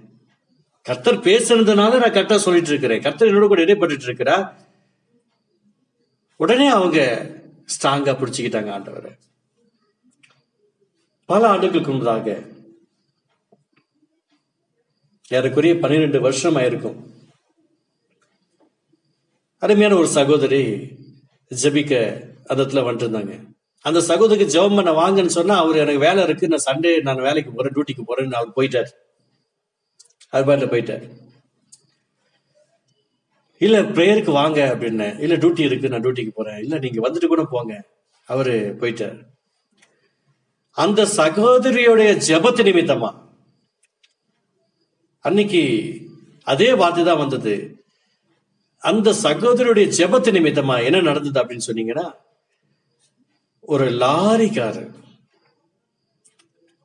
கர்த்தர் பேசுனதுனால நான் கரெக்டா சொல்லிட்டு இருக்கிறேன். கர்த்தர் என்னோட கூட இடைப்பட்டு இருக்கிறா. உடனே அவங்க ஸ்ட்ராங்கா பிடிச்சுக்கிட்டாங்க ஆண்டவரை. பல ஆண்டுகளுக்கு முன்பதாக, ஏறக்குறைய 12 வருஷம் ஆயிருக்கும், அருமையான ஒரு சகோதரி ஜெபிக்க அந்த இடத்துல வந்துட்டு இருந்தாங்க. அந்த சகோதரிக்கு ஜெபம் பண்ண வாங்கன்னு சொன்னா, அவர் எனக்கு வேலை இருக்கு, நான் சண்டே நான் வேலைக்கு போறேன், டியூட்டிக்கு போறேன்னு அவர் போயிட்டார். அது பாட்டுல போயிட்டார். இல்ல பிரேயருக்கு வாங்க அப்படின்னு, இல்ல டியூட்டி இருக்கு நான் டியூட்டிக்கு போறேன், இல்ல நீங்க வந்துட்டு கூட போங்க, அவரு போயிட்டார். அந்த சகோதரியுடைய ஜெபத்து நிமித்தமா அன்னைக்கு அதே வார்த்தை தான் வந்தது. அந்த சகோதரியுடைய ஜெபத்து நிமித்தமா என்ன நடந்தது அப்படின்னு சொன்னீங்கன்னா, ஒரு லாரிக்காரர்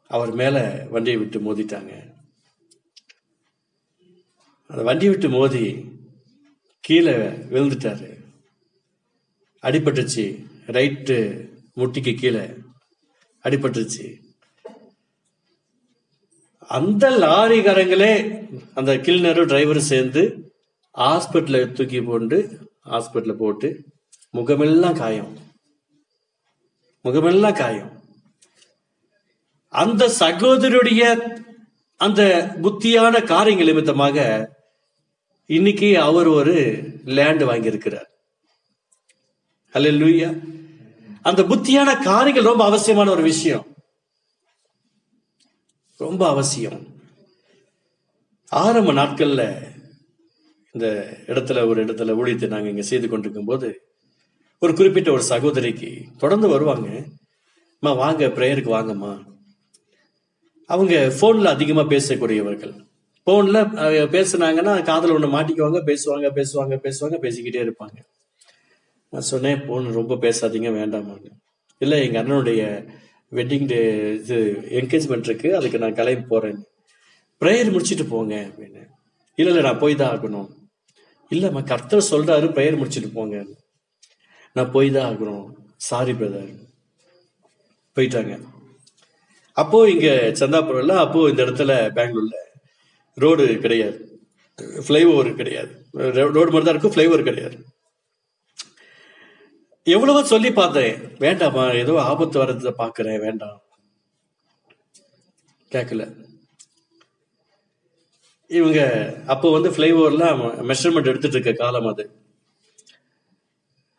அவர் மேல வண்டியை விட்டு மோதிட்டாங்க. அந்த வண்டி விட்டு மோதி கீழே விழுந்துட்டாரு. அடிபட்டுச்சு, ரைட்டு முட்டிக்கு கீழே அடிபட்டுச்சு. அந்த லாரிக்காரங்களே, அந்த கிளீனரும் டிரைவரும் சேர்ந்து ஹாஸ்பிட்டல தூக்கி போட்டு ஹாஸ்பிட்டல போட்டு முகமெல்லாம் காயம், முகமெல்லாம் காயம். அந்த சகோதரியுடைய அந்த புத்தியான காரியங்கள் நிமித்தமாக இன்னைக்கு அவர் ஒரு லேண்ட் வாங்கி இருக்கிறார். அல்லேலூயா. அந்த புத்தியான காரியங்கள் ரொம்ப அவசியமான ஒரு விஷயம், ரொம்ப அவசியம். ஆரம்ப நாட்கள்ல இந்த இடத்துல ஒரு இடத்துல ஊழியத்தை நாங்க இங்க செய்து கொண்டிருக்கும் போது, ஒரு குறிப்பிட்ட ஒரு சகோதரிக்கு தொடர்ந்து வருவாங்க, அம்மா வாங்க பிரேயருக்கு வாங்கம்மா. அவங்க போன்ல அதிகமா பேசக்கூடியவர்கள். போன்ல பேசுனாங்கன்னா காதுல ஒண்ணு மாட்டிக்குவாங்க, பேசுவாங்க பேசுவாங்க பேசுவாங்க, பேசிக்கிட்டே இருப்பாங்க. நான் சொன்னேன், போன் ரொம்ப பேசாதீங்க, வேண்டாமான்னு. இல்ல எங்க அண்ணனுடைய வெட்டிங் டே இது என்கேஜ்மெண்ட் இருக்கு, அதுக்கு நான் கிளம்பி போறேன், பிரேயர் முடிச்சுட்டு போங்க அப்படின்னு. இல்ல நான் போய் தான் ஆகணும். இல்லம்மா கர்த்தர் சொல்றாரு பிரேயர் முடிச்சுட்டு போங்க, நான் போய் தான் ஆகணும், சாரி பிரதர். போயிட்டாங்க. அப்போ இங்க சந்தாபுரம்ல, அப்போ இந்த இடத்துல பெங்களூர்ல ரோடு கிடையாது, பிளைஓவர் கிடையாது, ரோடு மட்டும் தான் இருக்கும், பிளைஓவர் கிடையாது. எவ்வளவோ சொல்லி பார்த்தேன், வேண்டாமா ஏதோ ஆபத்து வர்றத பாக்குறேன், வேண்டாம், கேட்கல. இவங்க அப்போ பிளைஓவர்ல மெஷர்மெண்ட் எடுத்துட்டு இருக்க காலம் அது.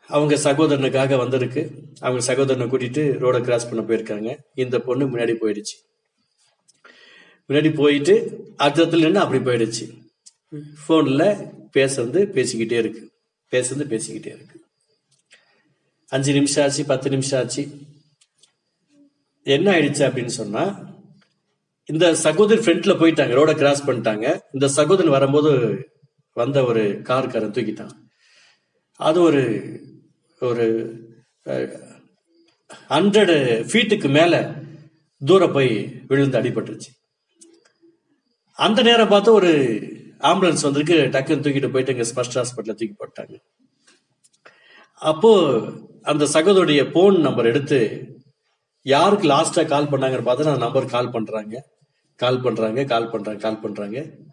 அவங்க சகோதரனுக்காக வந்திருக்கு, அவங்க சகோதரனை கூட்டிட்டு ரோட கிராஸ் பண்ண போயிருக்காங்க. இந்த பொண்ணு முன்னாடி போயிடுச்சு. முன்னாடி போயிட்டு அடுத்தத்துல நின்று அப்படி போயிடுச்சு. போன்ல பேசிக்கிட்டே இருக்கு, பேசிக்கிட்டே இருக்கு. 5 நிமிஷம் ஆச்சு, 10 நிமிஷம் ஆச்சு. என்ன ஆயிடுச்சு அப்படின்னு சொன்னா, இந்த சகோதரி ஃப்ரண்ட்ல போயிட்டாங்க, ரோட கிராஸ் பண்ணிட்டாங்க. இந்த சகோதரன் வரும்போது வந்த ஒரு காருக்காரன் தூக்கிட்டான். அது ஒரு 100 ஃபீட்டுக்கு மேல தூரம் போய் விழுந்து அடிபட்டுருச்சு. அந்த நேரம் பார்த்து ஒரு ஆம்புலன்ஸ் வந்திருக்கு, டக்குன்னு தூக்கிட்டு போயிட்டு இங்க ஸ்பெஷல் ஹாஸ்பிட்டல்ல தூக்கி போட்டாங்க. அப்போ அந்த சகோதரிய போன் நம்பர் எடுத்து யாருக்கு லாஸ்டா கால் பண்ணாங்கன்னு பார்த்தா அந்த நம்பர் கால் பண்றாங்க.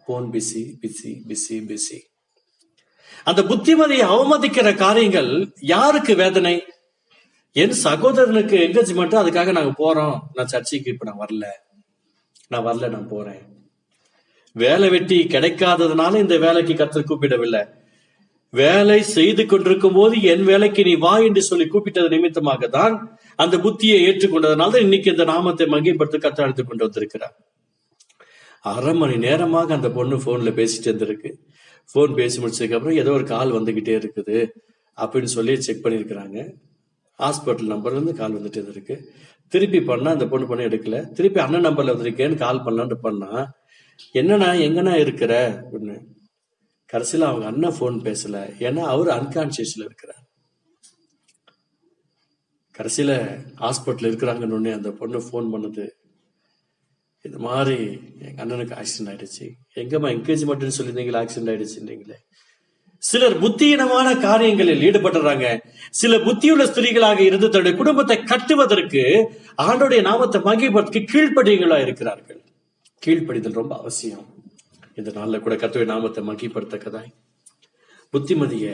Phone busy busy busy busy. அந்த புத்திமதியை அவமதிக்கிற காரியங்கள் யாருக்கு வேதனை? என் சகோதரனுக்கு என்கேஜ்மெண்ட், அதுக்காக நாங்க போறோம், நான் சர்ச்சைக்கு இப்ப நான் வரல, நான் போறேன். வேலை வெட்டி கிடைக்காததுனால இந்த வேலைக்கு கர்த்தர் கூப்பிடவில்லை. வேலை செய்து கொண்டிருக்கும் போது என் வேலைக்கு நீ வா என்று சொல்லி கூப்பிட்டது நிமித்தமாக தான் அந்த புத்தியை ஏற்றுக்கொண்டதனால தான் இன்னைக்கு இந்த நாமத்தை மகிமைப்படுத்த கர்த்தர் அழைத்து கொண்டு வந்திருக்கிறார். 1/2 மணி நேரமாக அந்த பொண்ணு போன்ல பேசிட்டு இருந்திருக்கு. போன் பேசி முடிச்சதுக்கு அப்புறம் ஏதோ ஒரு கால் வந்துகிட்டே இருக்குது அப்படின்னு சொல்லி செக் பண்ணிருக்கிறாங்க. ஹாஸ்பிட்டல் நம்பர்ல இருந்து கால் வந்துட்டே இருக்கு. திருப்பி பண்ணா அந்த பொண்ணு பண்ண எடுக்கல. திருப்பி அண்ணன் நம்பர்ல வந்திருக்கேன்னு கால் பண்ணலான்னு பண்ணா, என்னண்ணா எங்கண்ணா இருக்கிற அப்படின்னு. கடைசியில அவங்க அண்ணன் போன் பேசல, ஏன்னா அவரு அன்கான்சியஸ்ல இருக்கிறார். கடைசியில ஹாஸ்பிட்டல் இருக்கிறாங்கன்னு அந்த பொண்ணு போன் பண்ணுது, இது மாதிரி எங்க அண்ணனுக்கு ஆக்சிடென்ட் ஆயிடுச்சு. எங்கம்மா என்கரேஜ்மெண்ட் சொல்லியிருந்தீங்களா, ஆக்சிடென்ட் ஆயிடுச்சுன்றீங்களே. சிலர் புத்தியினமான காரியங்களில் ஈடுபட்டுறாங்க. சில புத்தியுள்ள ஸ்திரீகளாக இருந்து தன்னுடைய குடும்பத்தை கட்டுவதற்கு ஆண்டோடைய நாமத்தை மகிமைப்படுத்த கீழ்ப்படிகளா இருக்கிறார்கள். கீழ்ப்படிதல் ரொம்ப அவசியம். இந்த நாள்ல கூட கர்த்தருடைய நாமத்தை மகிமைப்படுத்தக்கதாய் புத்திமதியை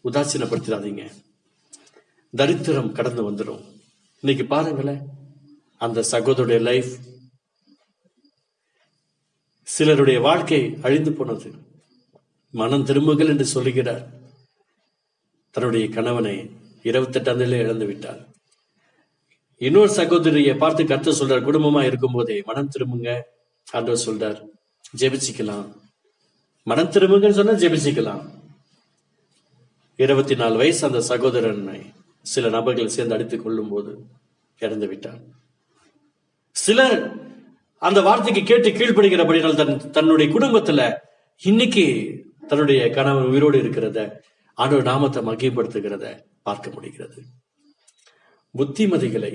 உதாசீனப்படுத்திடாதீங்க. தரித்திரம் கடந்து வந்துடும். இன்னைக்கு பாருங்களேன், அந்த சகோதரருடைய லைஃப், சிலருடைய வாழ்க்கை அழிந்து போனது. மனம் திரும்புகள் என்று சொல்லுகிறார். தன்னுடைய கணவனை 28 இழந்து விட்டார். இன்னொரு சகோதரியை பார்த்து கர்த்தர் சொல்றார், குடும்பமா இருக்கும் போதே மனம் திரும்புங்க. ஆண்டவர் சொல்றார், ஜெபிச்சுக்கலாம். மனம் திரும்புங்கன்னு சொன்னா ஜெபிச்சுக்கலாம். 24 வயசு அந்த சகோதரனை சில நபர்கள் சேர்ந்து அடித்துக் கொள்ளும் போது இறந்து விட்டார். சிலர் அந்த வார்த்தைக்கு கேட்டு கீழ்ப்படுகிறபடினால் தன்னுடைய குடும்பத்துல இன்னைக்கு தன்னுடைய கணவன் உயிரோடு இருக்கிறத, ஆண்டவர் நாமத்தை மகிமைப்படுத்துகிறத பார்க்க முடிகிறது. புத்திமதிகளை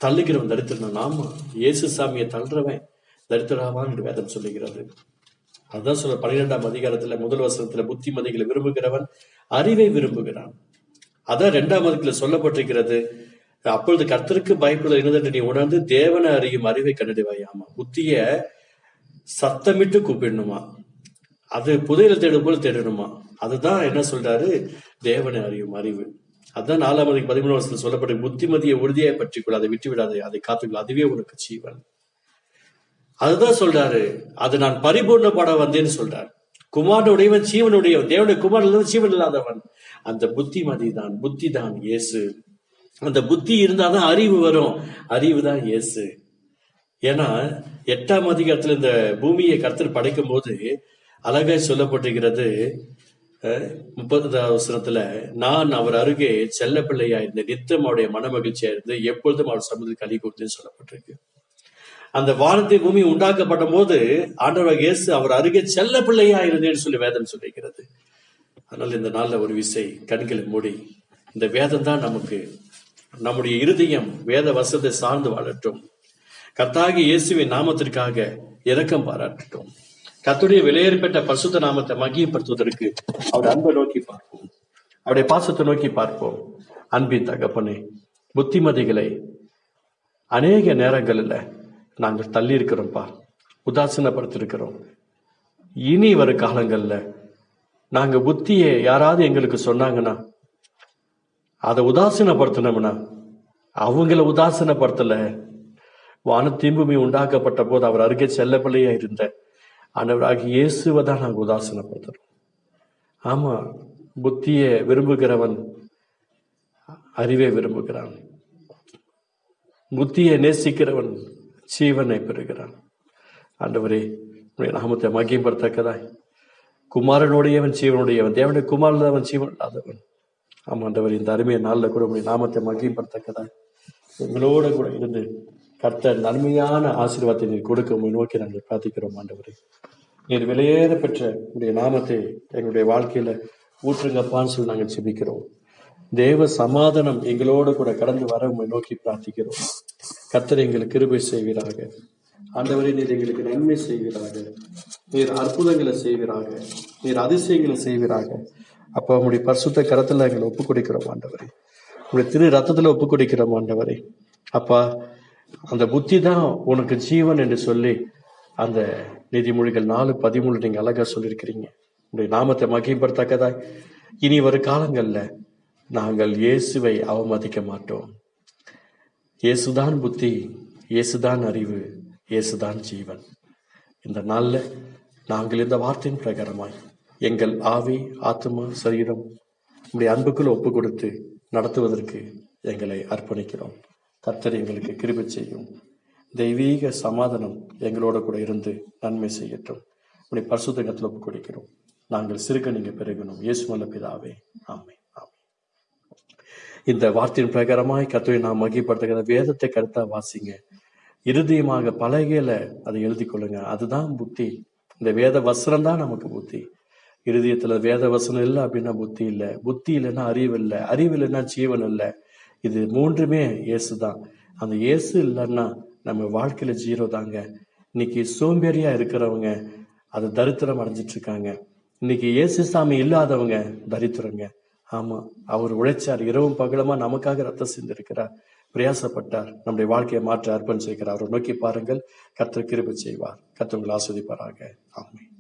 தள்ளுகிறவன் தரித்திரன். நாம இயேசு சாமியை தள்ளுறவன் தரித்திராவான் என்று வேதம் சொல்லுகிறது. அதுதான் சொல்ல 12ஆம் அதிகாரத்துல 1 வசனத்துல, புத்திமதிகளை விரும்புகிறவன் அறிவை விரும்புகிறான். அதான் 2ஆம் அதிகாரத்துல சொல்லப்பட்டிருக்கிறது, அப்பொழுது கர்த்தருக்கு பயப்படுதல் என்னதென்று நீ உணர்ந்து தேவனை அறியும் அறிவை கண்டடைவாயாமா. புத்திய சத்தமிட்டு கூப்பிடணுமா, அது புதையில தேடும் போல தேடணுமா. அதுதான் என்ன சொல்றாரு, தேவனை அறியும் அறிவு. அதுதான் 4ஆம் அதிகாரம் 13 வசனத்துல சொல்லப்பட்ட, புத்திமதியை உறுதியாய் பற்றிக்கொள்ள, அதை விட்டு விடாது, அதை காத்துக்கொள்ள, அதுவே உனக்கு ஜீவன். அதுதான் சொல்றாரு, அது நான் பரிபூர்ணப்பட வந்தேன்னு சொல்றாரு. குமாரனுடையவன் ஜீவனுடையவன், தேவனுடைய குமாரன் ஜீவன் இல்லாதவன். அந்த புத்திமதி தான், புத்தி தான் இயேசு. அந்த புத்தி இருந்தாதான் அறிவு வரும். அறிவு தான் இயேசு. ஏன்னா 8ஆம் அதிகாரத்துல இந்த பூமியை கர்த்தர் படைக்கும் போது அழகாய் சொல்லப்பட்டிருக்கிறது. 30வது வசனத்துல, நான் அவர் அருகே செல்ல பிள்ளையா இருந்த நித்தம் அவருடைய மன மகிழ்ச்சியா இருந்து எப்பொழுதும் அவர் சமூகத்தில் களி கொடுத்தேன்னு சொல்லப்பட்டிருக்கு. அந்த வானத்தை பூமி உண்டாக்கப்பட்ட போது ஆண்டவர் இயேசு அவர் அருகே செல்ல பிள்ளையா இருந்தேன்னு சொல்லி வேதம் சொல்லிக்கிறது. அதனால இந்த நாள்ல ஒரு விசை கண்களை மூடி, இந்த வேதம் தான் நமக்கு, நம்முடைய இருதயம் வேத வசத்தை சார்ந்து வாழட்டும். கர்த்தராகிய இயேசுவின் நாமத்திற்காக இரக்கம் பாராட்டட்டும். கர்த்தருடைய விலையேறப்பட்ட பரிசுத்த நாமத்தை மகிமைப்படுத்துவதற்கு அவருடைய அன்பை நோக்கி பார்ப்போம், அவருடைய பாசத்தை நோக்கி பார்ப்போம். அன்பின் தகப்பனே, புத்திமதிகளை அநேக நேரங்களில் நாங்கள் தள்ளி இருக்கிறோம்ப்பா, உதாசீனப்படுத்திருக்கிறோம். இனி வரும் காலங்கள்ல நாங்க புத்தியை யாராவது எங்களுக்கு சொன்னாங்கன்னா, அதை உதாசீனப்படுத்தினோம்னா, அவங்கள உதாசீனப்படுத்தல, வானத்தின் பூமி உண்டாக்கப்பட்ட போது அவர் அருகே செல்ல பிள்ளையா இருந்த ஆண்டவராகிய இயேசுவை தான் நாங்கள் உதாசீனப்படுத்துறோம். ஆமா, புத்தியை விரும்புகிறவன் அறிவை விரும்புகிறான். புத்தியை நேசிக்கிறவன் ஜீவனை பெறுகிறான். ஆண்டவரே, உடைய நாமத்தை மகிமைப்படுத்தக்கதாய், குமாரனுடையவன் ஜீவனுடையவன், தேவனுடைய குமாரன் அவன் ஜீவன் இல்லாதவன். ஆமா ஆண்டவர், இந்த அருமையை நாளில் கூட உடைய நாமத்தை மகிமைப்படுத்தக்கதாய் எங்களோட கூட இருந்து கர்த்தர் நன்மையான ஆசீர்வாதத்தை நீர் கொடுக்க நோக்கி நாங்கள் பிரார்த்திக்கிறோம். ஆண்டவரே, நீர் விலையேற பெற்ற உடைய நாமத்தை எங்களுடைய வாழ்க்கையில ஊற்றுங்கப்பான்னு சொல்லி நாங்கள் ஜெபிக்கிறோம். தேவ சமாதானம் எங்களோடு கூட கடந்து வர உண்மை நோக்கி பிரார்த்திக்கிறோம். கர்த்தர் எங்களுக்கு கிருபை செய்வீராக. ஆண்டவரே, நீர் எங்களுக்கு நன்மை செய்வீராக, நீர் அற்புதங்களை செய்வீராக, நீர் அதிசயங்களை செய்வீராக. அப்போ உங்களுடைய பரிசுத்த கரத்துல எங்களை ஒப்புக் கொடுக்கிறோம் ஆண்டவரே, உங்களுடைய திரு ரத்தத்துல ஒப்புக் கொடுக்கிறோம் ஆண்டவரே. அப்பா, அந்த புத்தி தான் உனக்கு ஜீவன் என்று சொல்லி அந்த நீதிமொழிகள் 4:13 நீங்க அழகா சொல்லியிருக்கிறீங்க. உங்களுடைய நாமத்தை மகிமைப்படுத்தக்கதாய் இனி வரும் காலங்கள்ல நாங்கள் இயேசுவை அவமதிக்க மாட்டோம். இயேசுதான் புத்தி, இயேசுதான் அறிவு, இயேசுதான் ஜீவன். இந்த நாள்ல நாங்கள் இந்த வார்த்தையின் பிரகாரமாய் எங்கள் ஆவி, ஆத்மா, சரீரம் உடைய அன்புக்குள் ஒப்பு கொடுத்து நடத்துவதற்கு எங்களை அர்ப்பணிக்கிறோம். கர்த்தர் எங்களுக்கு கிருபை செய்யும். தெய்வீக சமாதானம் எங்களோட கூட இருந்து நன்மை செய்யட்டும். உடைய பரிசுத்தத்தில் ஒப்பு கொடுக்கிறோம். நாங்கள் சிறுக நீங்க பெருகணும். இயேசுமல்ல பிதாவே, ஆமென். இந்த வார்த்தையின் பிரகாரமாய் கர்த்தரை நாம் மகிமைப்படுத்துகிற வேதத்தை கருத்தா வாசிங்க. இறுதியமாக பலகையில அதை எழுதி கொள்ளுங்க. அதுதான் புத்தி. இந்த வேத வசனம் தான் நமக்கு புத்தி. இருதயத்துல வேத வசனம் இல்லை அப்படின்னா புத்தி இல்லை. புத்தி இல்லைன்னா அறிவு இல்லை. அறிவு இல்லைன்னா ஜீவன் இல்லை. இது மூன்றுமே இயேசுதான். அந்த இயேசு இல்லைன்னா நம்ம வாழ்க்கையில ஜீரோ தாங்க. இன்னைக்கு சோம்பேறியா இருக்கிறவங்க அது தரித்திரம் அடைஞ்சிட்டு இருக்காங்க. இன்னைக்கு இயேசு சாமி இல்லாதவங்க தரித்திரங்க. ஆமா, அவர் உழைச்சார், இரவும் பகலமா நமக்காக ரத்தம் சிந்திருக்கிறார், பிரயாசப்பட்டார், நம்முடைய வாழ்க்கையை மாற்ற அர்ப்பணம் செய்கிறார். அவரை நோக்கி பாருங்கள், கர்த்தர் கிருபை செய்வார். கர்த்தர் உங்களை ஆசீர்வதிப்பாராக. ஆமென்.